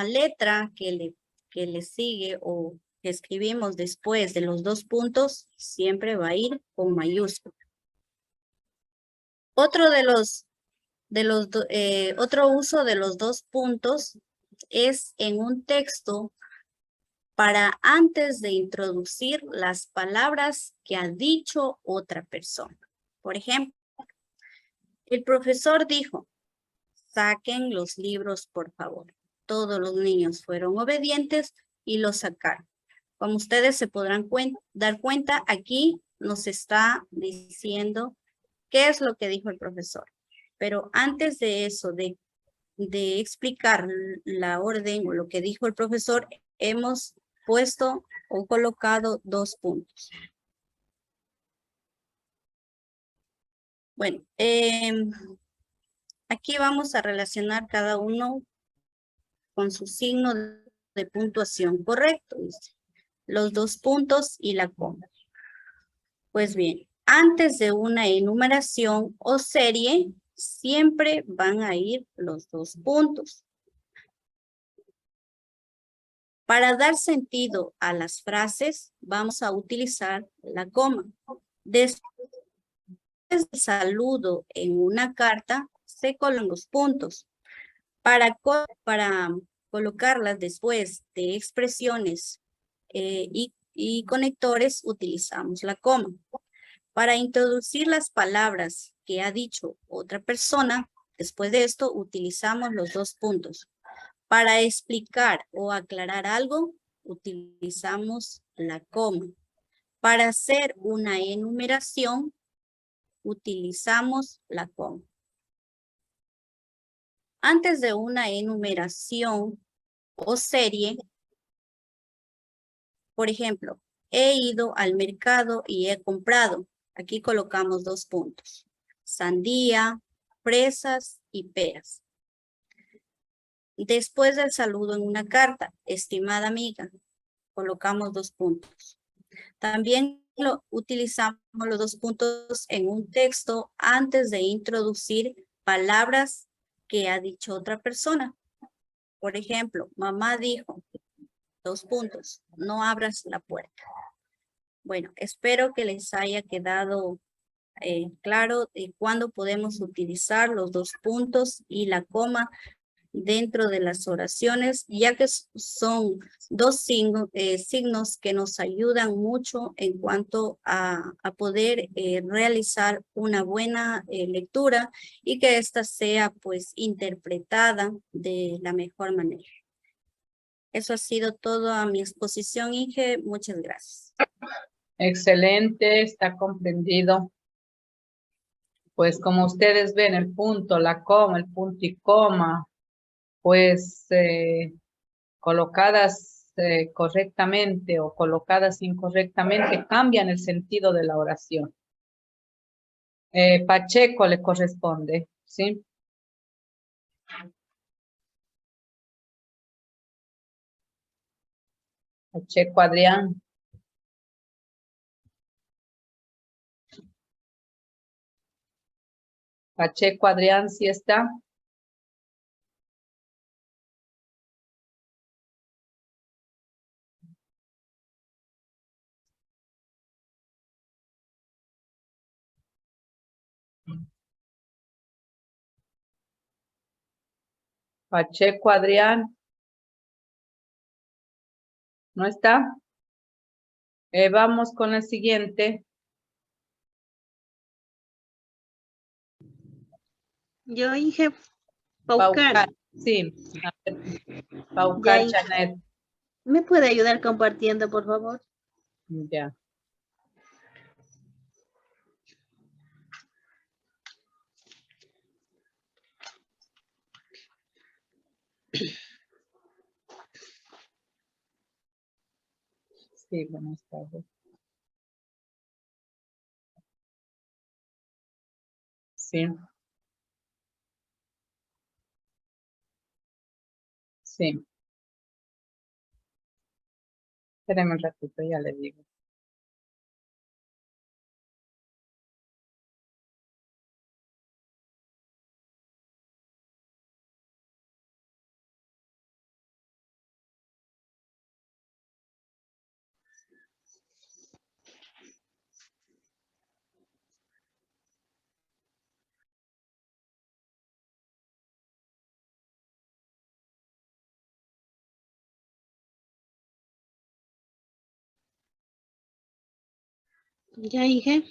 letra que le sigue o que escribimos después de los 2 puntos siempre va a ir con mayúscula. Otro uso de los 2 puntos es en un texto para antes de introducir las palabras que ha dicho otra persona. Por ejemplo, el profesor dijo: saquen los libros, por favor. Todos los niños fueron obedientes y los sacaron. Como ustedes se podrán dar cuenta, aquí nos está diciendo qué es lo que dijo el profesor. Pero antes de eso, de explicar la orden o lo que dijo el profesor, hemos puesto o colocado 2 puntos. Bueno, aquí vamos a relacionar cada uno con su signo de puntuación correcto. ¿Viste? Los 2 puntos y la coma. Pues bien, antes de una enumeración o serie, siempre van a ir los 2 puntos. Para dar sentido a las frases, vamos a utilizar la coma. Después del saludo en una carta, se colocan los puntos. Para colocarlas después de expresiones y conectores, utilizamos la coma. Para introducir las palabras que ha dicho otra persona, después de esto utilizamos los 2 puntos. Para explicar o aclarar algo, utilizamos la coma. Para hacer una enumeración, utilizamos la coma. Antes de una enumeración o serie, por ejemplo, he ido al mercado y he comprado. Aquí colocamos 2 puntos: sandía, fresas y peras. Después del saludo en una carta: estimada amiga, colocamos 2 puntos. También utilizamos los 2 puntos en un texto antes de introducir palabras que ha dicho otra persona. Por ejemplo, mamá dijo, 2 puntos, no abras la puerta. Bueno, espero que les haya quedado claro de cuándo podemos utilizar los 2 puntos y la coma dentro de las oraciones, ya que son 2 signos que nos ayudan mucho en cuanto a poder realizar una buena lectura y que ésta sea pues interpretada de la mejor manera. Eso ha sido todo a mi exposición, Inge. Muchas gracias. Excelente, está comprendido. Pues como ustedes ven, el punto, la coma, el punto y coma, pues colocadas correctamente o colocadas incorrectamente cambian el sentido de la oración. Pacheco le corresponde, ¿sí? Pacheco Adrián. Pacheco Adrián, ¿sí está? Pacheco Adrián. ¿No está? Vamos con el siguiente. Yo dije Paucar. Sí. A ver, Paucar Ya, Janet. ¿me puede ayudar compartiendo, por favor? Ya. Sí, buenas tardes. Sí. Sí. Espérame un ratito, ya le digo. Ya dije.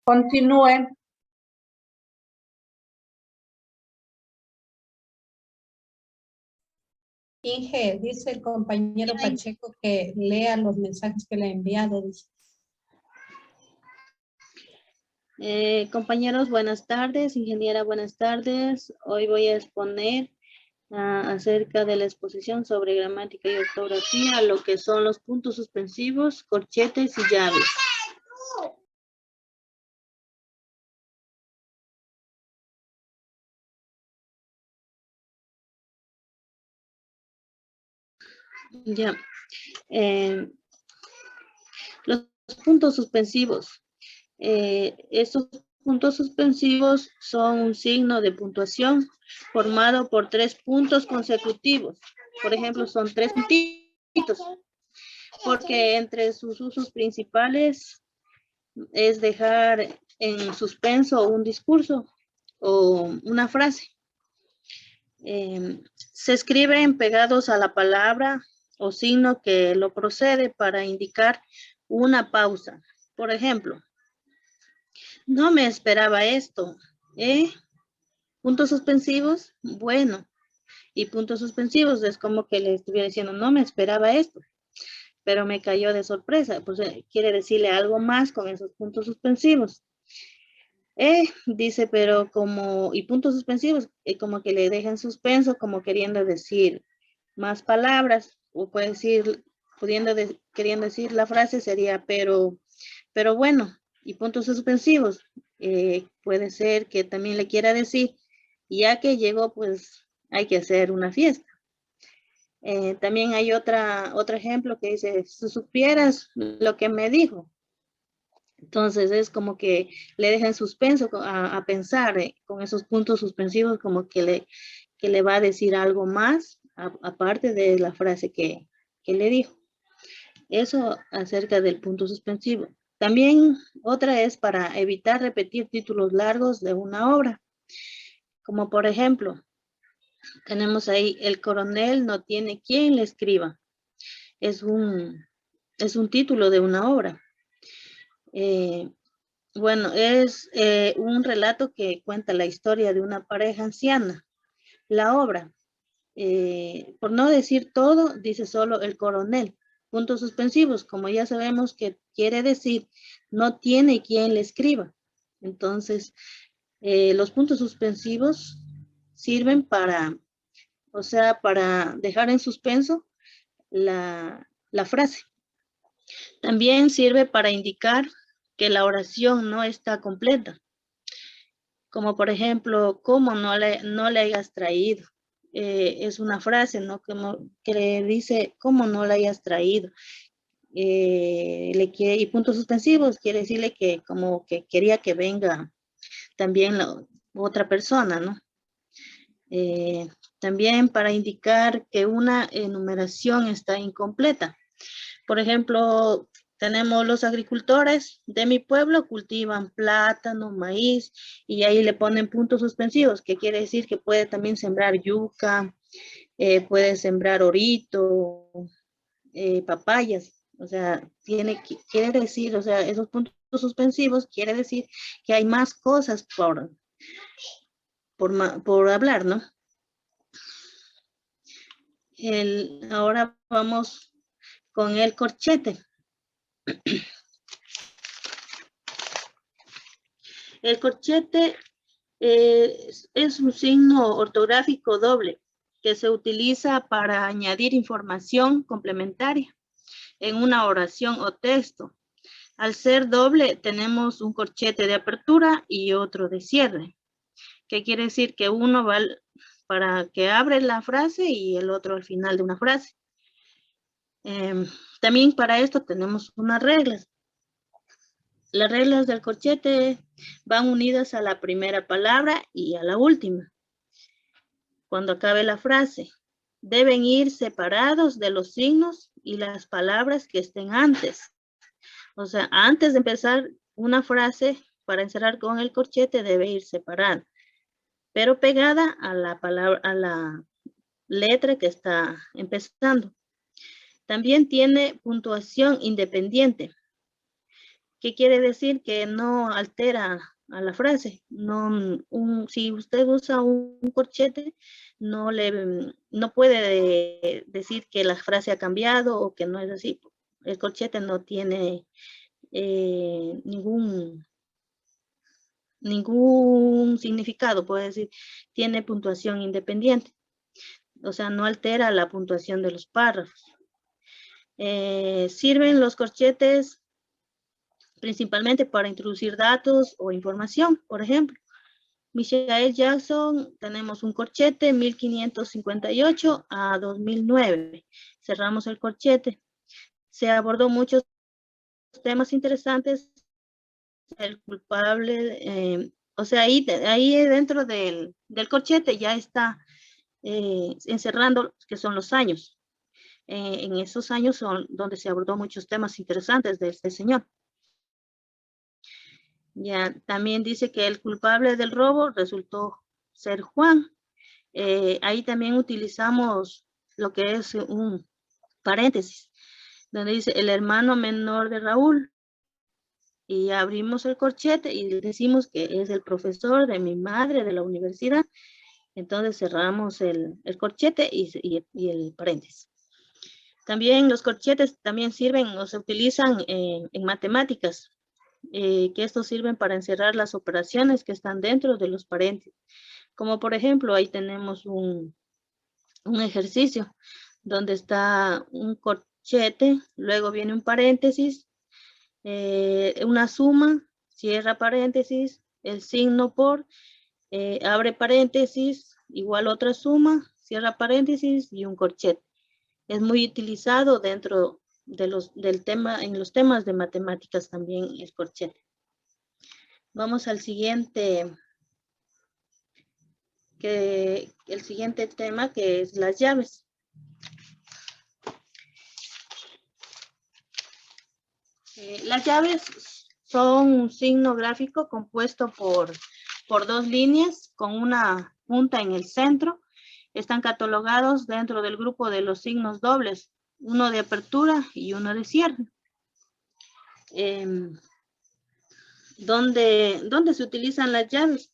Continúe. Inge, dice el compañero Pacheco que lea los mensajes que le ha enviado. Dice. Compañeros, buenas tardes. Ingeniera, buenas tardes. Hoy voy a exponer acerca de la exposición sobre gramática y ortografía, lo que son los puntos suspensivos, corchetes y llaves. Ya. Los puntos suspensivos. Estos puntos suspensivos son un signo de puntuación formado por 3 puntos consecutivos. Por ejemplo, son 3 puntitos, porque entre sus usos principales es dejar en suspenso un discurso o una frase. Se escriben pegados a la palabra o signo que lo procede para indicar una pausa. Por ejemplo, no me esperaba esto. Puntos suspensivos, bueno. Y puntos suspensivos es como que le estuviera diciendo, no me esperaba esto, pero me cayó de sorpresa. Pues quiere decirle algo más con esos puntos suspensivos. Dice, pero como, y puntos suspensivos, como que le dejan suspenso, como queriendo decir más palabras, o puede decir, queriendo decir la frase sería, pero bueno, y puntos suspensivos, puede ser que también le quiera decir, ya que llegó, pues hay que hacer una fiesta. También hay otro ejemplo que dice, si supieras lo que me dijo. Entonces es como que le deja en suspenso a pensar con esos puntos suspensivos, como que le va a decir algo más, aparte de la frase que le dijo. Eso acerca del punto suspensivo. También otra es para evitar repetir títulos largos de una obra. Como por ejemplo, tenemos ahí, el coronel no tiene quien le escriba. Es un título de una obra. Bueno, es un relato que cuenta la historia de una pareja anciana. La obra, por no decir todo, dice solo el coronel. Puntos suspensivos, como ya sabemos que quiere decir, no tiene quien le escriba. Entonces, los puntos suspensivos sirven para dejar en suspenso la frase. También sirve para indicar que la oración no está completa. Como por ejemplo, ¿cómo no le hayas traído? Es una frase, ¿no? Que le dice, ¿cómo no la hayas traído? y puntos suspensivos quiere decirle que como que quería que venga también la otra persona, ¿no? También para indicar que una enumeración está incompleta. Por ejemplo, tenemos los agricultores de mi pueblo cultivan plátano, maíz, y ahí le ponen puntos suspensivos, que quiere decir que puede también sembrar yuca, puede sembrar orito, papayas. O sea, quiere decir, o sea, esos puntos suspensivos quiere decir que hay más cosas por hablar, ¿no? Ahora vamos con el corchete. El corchete es un signo ortográfico doble que se utiliza para añadir información complementaria en una oración o texto. Al ser doble, tenemos un corchete de apertura y otro de cierre. ¿Qué quiere decir? Que uno va para que abre la frase y el otro al final de una frase. También para esto tenemos unas reglas. Las reglas del corchete van unidas a la primera palabra y a la última. Cuando acabe la frase, deben ir separados de los signos y las palabras que estén antes. O sea, antes de empezar una frase, para encerrar con el corchete debe ir separada, pero pegada a la palabra, a la letra que está empezando. También tiene puntuación independiente. ¿Qué quiere decir? Que no altera a la frase. Si usted usa un corchete, no puede decir que la frase ha cambiado o que no es así. El corchete no tiene ningún significado, puede decir, tiene puntuación independiente. O sea, no altera la puntuación de los párrafos. Sirven los corchetes principalmente para introducir datos o información. Por ejemplo, Michael Jackson, tenemos un corchete 1558 a 2009. Cerramos el corchete. Se abordó muchos temas interesantes. El culpable, o sea, ahí dentro del corchete ya está encerrando que son los años. En esos años son donde se abordó muchos temas interesantes de este señor. Ya también dice que el culpable del robo resultó ser Juan. Ahí también utilizamos lo que es un paréntesis, donde dice el hermano menor de Raúl. Y abrimos el corchete y decimos que es el profesor de mi madre de la universidad. Entonces cerramos el corchete y el paréntesis. También los corchetes también sirven o se utilizan en matemáticas. Que estos sirven para encerrar las operaciones que están dentro de los paréntesis. Como por ejemplo, ahí tenemos un ejercicio donde está un corchete, luego viene un paréntesis, una suma, cierra paréntesis, el signo por, abre paréntesis, igual otra suma, cierra paréntesis y un corchete. Es muy utilizado dentro del tema, en los temas de matemáticas también el corchete. Vamos al siguiente, el siguiente tema que es las llaves. Las llaves son un signo gráfico compuesto por dos líneas con una punta en el centro. Están catalogados dentro del grupo de los signos dobles, uno de apertura y uno de cierre. ¿Dónde se utilizan las llaves?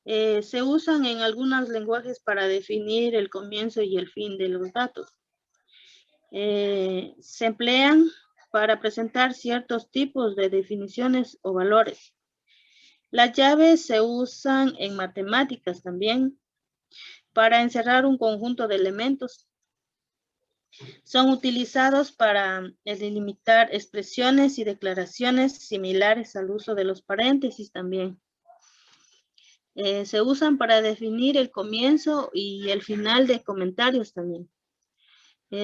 Se usan en algunos lenguajes para definir el comienzo y el fin de los datos. Se emplean para presentar ciertos tipos de definiciones o valores. Las llaves se usan en matemáticas también para encerrar un conjunto de elementos. Son utilizados para delimitar expresiones y declaraciones similares al uso de los paréntesis también. Se usan para definir el comienzo y el final de comentarios también.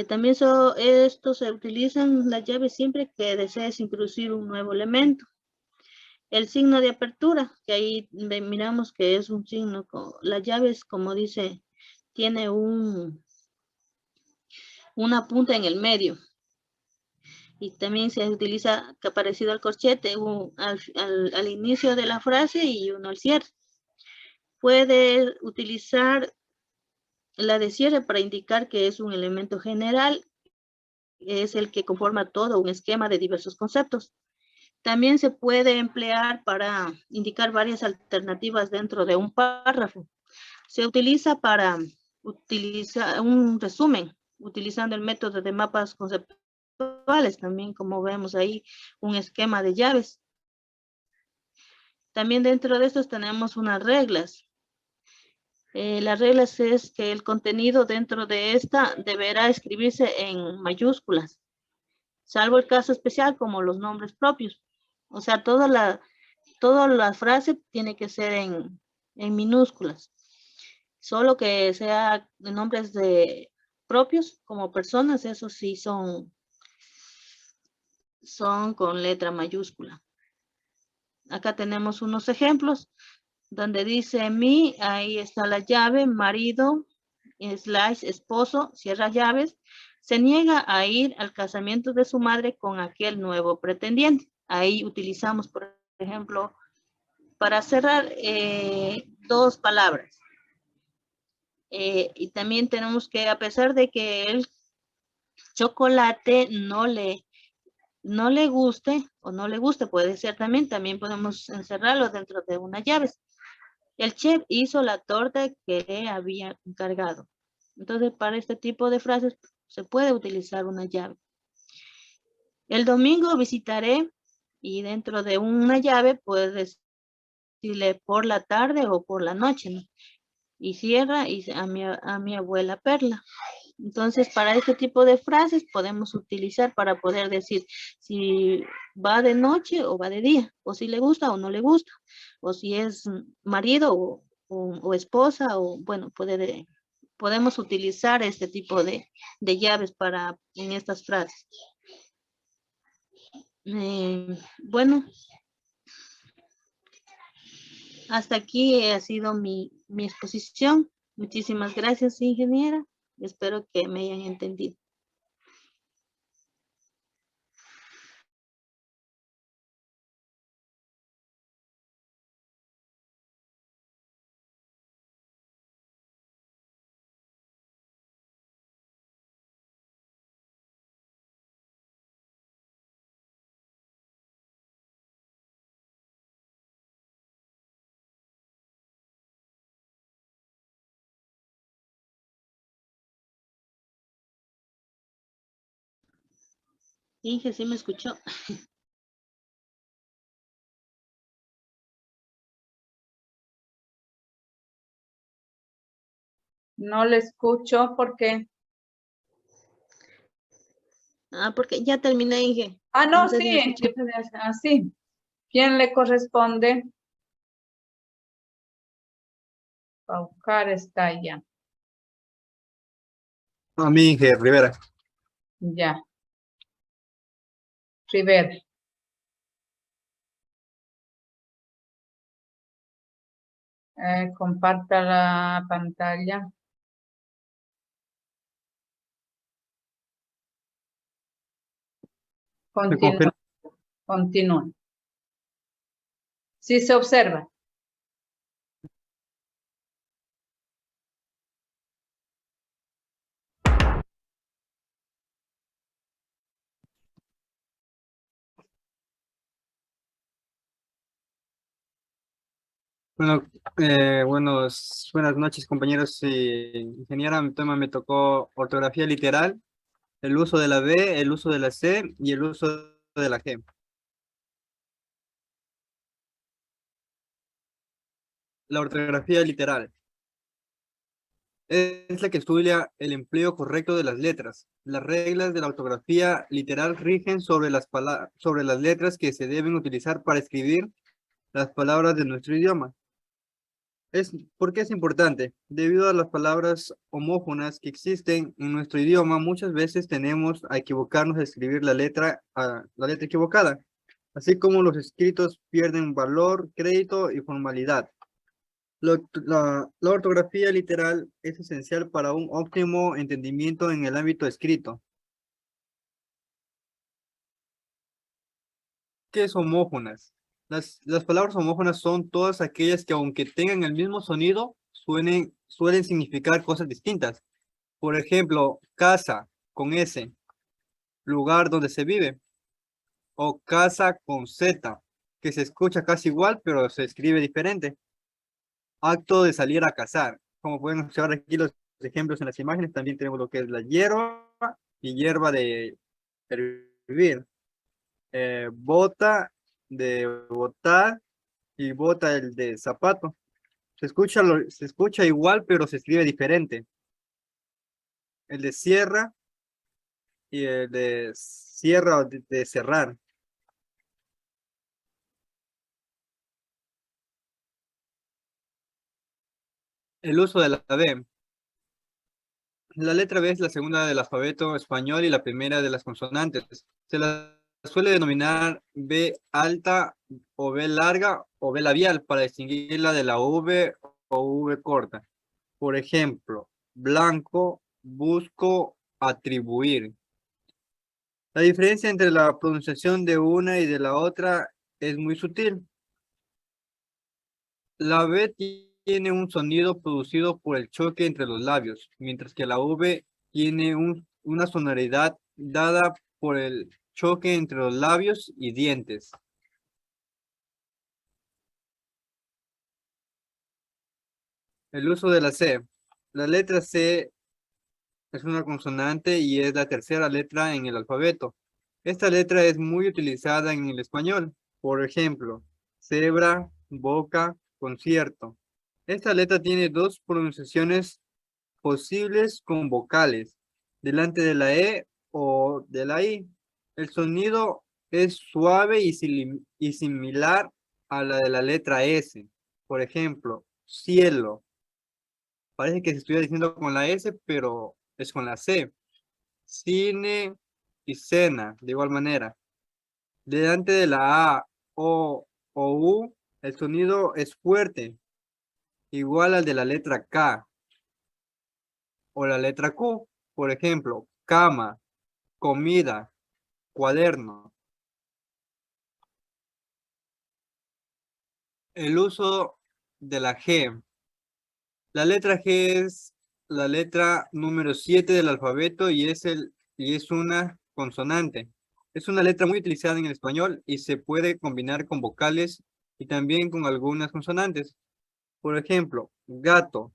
También estos se utilizan las llaves siempre que desees introducir un nuevo elemento. El signo de apertura, que ahí miramos que es un signo, las llaves, como dice, tiene una punta en el medio. Y también se utiliza que parecido al corchete, al inicio de la frase y uno al cierre. Puede utilizar la de cierre para indicar que es un elemento general, es el que conforma todo un esquema de diversos conceptos. También se puede emplear para indicar varias alternativas dentro de un párrafo. Se utiliza para utilizar un resumen, utilizando el método de mapas conceptuales, también como vemos ahí, un esquema de llaves. También dentro de estos tenemos unas reglas. Las reglas es que el contenido dentro de esta deberá escribirse en mayúsculas, salvo el caso especial como los nombres propios. O sea, toda la frase tiene que ser en minúsculas. Solo que sea de nombres propios como personas, esos sí son con letra mayúscula. Acá tenemos unos ejemplos donde dice mi, ahí está la llave, marido, slash, esposo, cierra llaves, se niega a ir al casamiento de su madre con aquel nuevo pretendiente. Ahí utilizamos, por ejemplo, para cerrar dos palabras. Y también tenemos que, a pesar de que el chocolate no le guste o no le guste, puede ser también podemos encerrarlo dentro de una llave. El chef hizo la torta que le había encargado. Entonces, para este tipo de frases se puede utilizar una llave. El domingo visitaré y dentro de una llave puedes decirle por la tarde o por la noche, ¿no? Y cierra y a mi abuela Perla. Entonces, para este tipo de frases podemos utilizar para poder decir si va de noche o va de día, o si le gusta o no le gusta, o si es marido o esposa, o bueno, podemos utilizar este tipo de llaves en estas frases. Bueno, hasta aquí ha sido mi exposición. Muchísimas gracias, ingeniera. Espero que me hayan entendido. Inge, ¿sí me escuchó? No le escucho porque... Porque ya terminé, Inge. Ah, no, sé si me sí, escuchó. así. ¿Quién le corresponde? Paucar está allá. A mí, Inge Rivera. Ya. Rivera. Comparta la pantalla. Continúa. Sí se observa. Bueno, buenas noches, compañeros. Ingeniera, mi tema me tocó ortografía literal, el uso de la B, el uso de la C y el uso de la G. La ortografía literal es la que estudia el empleo correcto de las letras. Las reglas de la ortografía literal rigen sobre las letras que se deben utilizar para escribir las palabras de nuestro idioma. ¿Por qué es importante? Debido a las palabras homófonas que existen en nuestro idioma, muchas veces tenemos a equivocarnos a escribir la letra equivocada, así como los escritos pierden valor, crédito y formalidad. La ortografía literal es esencial para un óptimo entendimiento en el ámbito escrito. ¿Qué es homófonas? Las palabras homófonas son todas aquellas que aunque tengan el mismo sonido, suelen significar cosas distintas. Por ejemplo, casa con S, lugar donde se vive, o casa con Z, que se escucha casi igual, pero se escribe diferente. Acto de salir a cazar. Como pueden observar aquí los ejemplos en las imágenes, también tenemos lo que es la hierba y hierba de hervir. Bota de botar y bota el de zapato. Se escucha igual, pero se escribe diferente. El de sierra y el de sierra o de cerrar. El uso de la B. La letra B es la segunda del alfabeto español y la primera de las consonantes. Se la suele denominar B alta o B larga o B labial para distinguirla de la V o V corta. Por ejemplo, blanco, busco, atribuir. La diferencia entre la pronunciación de una y de la otra es muy sutil. La B tiene un sonido producido por el choque entre los labios, mientras que la V tiene una sonoridad dada por el choque entre los labios y dientes. El uso de la C. La letra C es una consonante y es la tercera letra en el alfabeto. Esta letra es muy utilizada en el español. Por ejemplo, cebra, boca, concierto. Esta letra tiene dos pronunciaciones posibles con vocales, delante de la E o de la I. El sonido es suave y similar a la de la letra S. Por ejemplo, cielo. Parece que se estuviera diciendo con la S, pero es con la C. Cine y cena, de igual manera. Delante de la A, O U, el sonido es fuerte, igual al de la letra K o la letra Q. Por ejemplo, cama, comida, cuaderno. El uso de la G. La letra G es la letra número 7 del alfabeto y es una consonante. Es una letra muy utilizada en el español y se puede combinar con vocales y también con algunas consonantes. Por ejemplo, gato,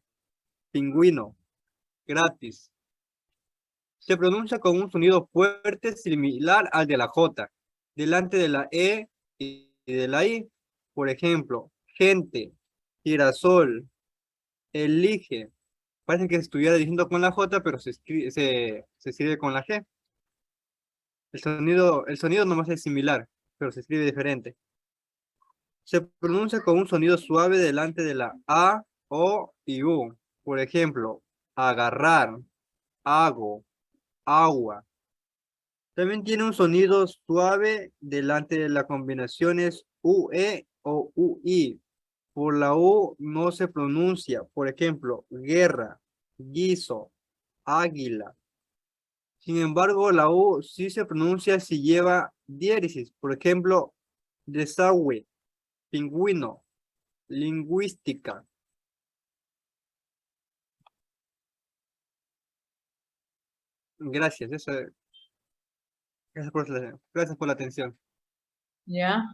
pingüino, gratis. Se pronuncia con un sonido fuerte similar al de la J, delante de la E y de la I. Por ejemplo, gente, girasol, elige. Parece que se estuviera diciendo con la J, pero se escribe con la G. El sonido nomás es similar, pero se escribe diferente. Se pronuncia con un sonido suave delante de la A, O y U. Por ejemplo, agarrar, hago, agua. También tiene un sonido suave delante de las combinaciones UE o UI. Por la U no se pronuncia. Por ejemplo, guerra, guiso, águila. Sin embargo, la U sí se pronuncia si lleva diéresis. Por ejemplo, desagüe, pingüino, lingüística. Gracias. Gracias por la atención. Ya.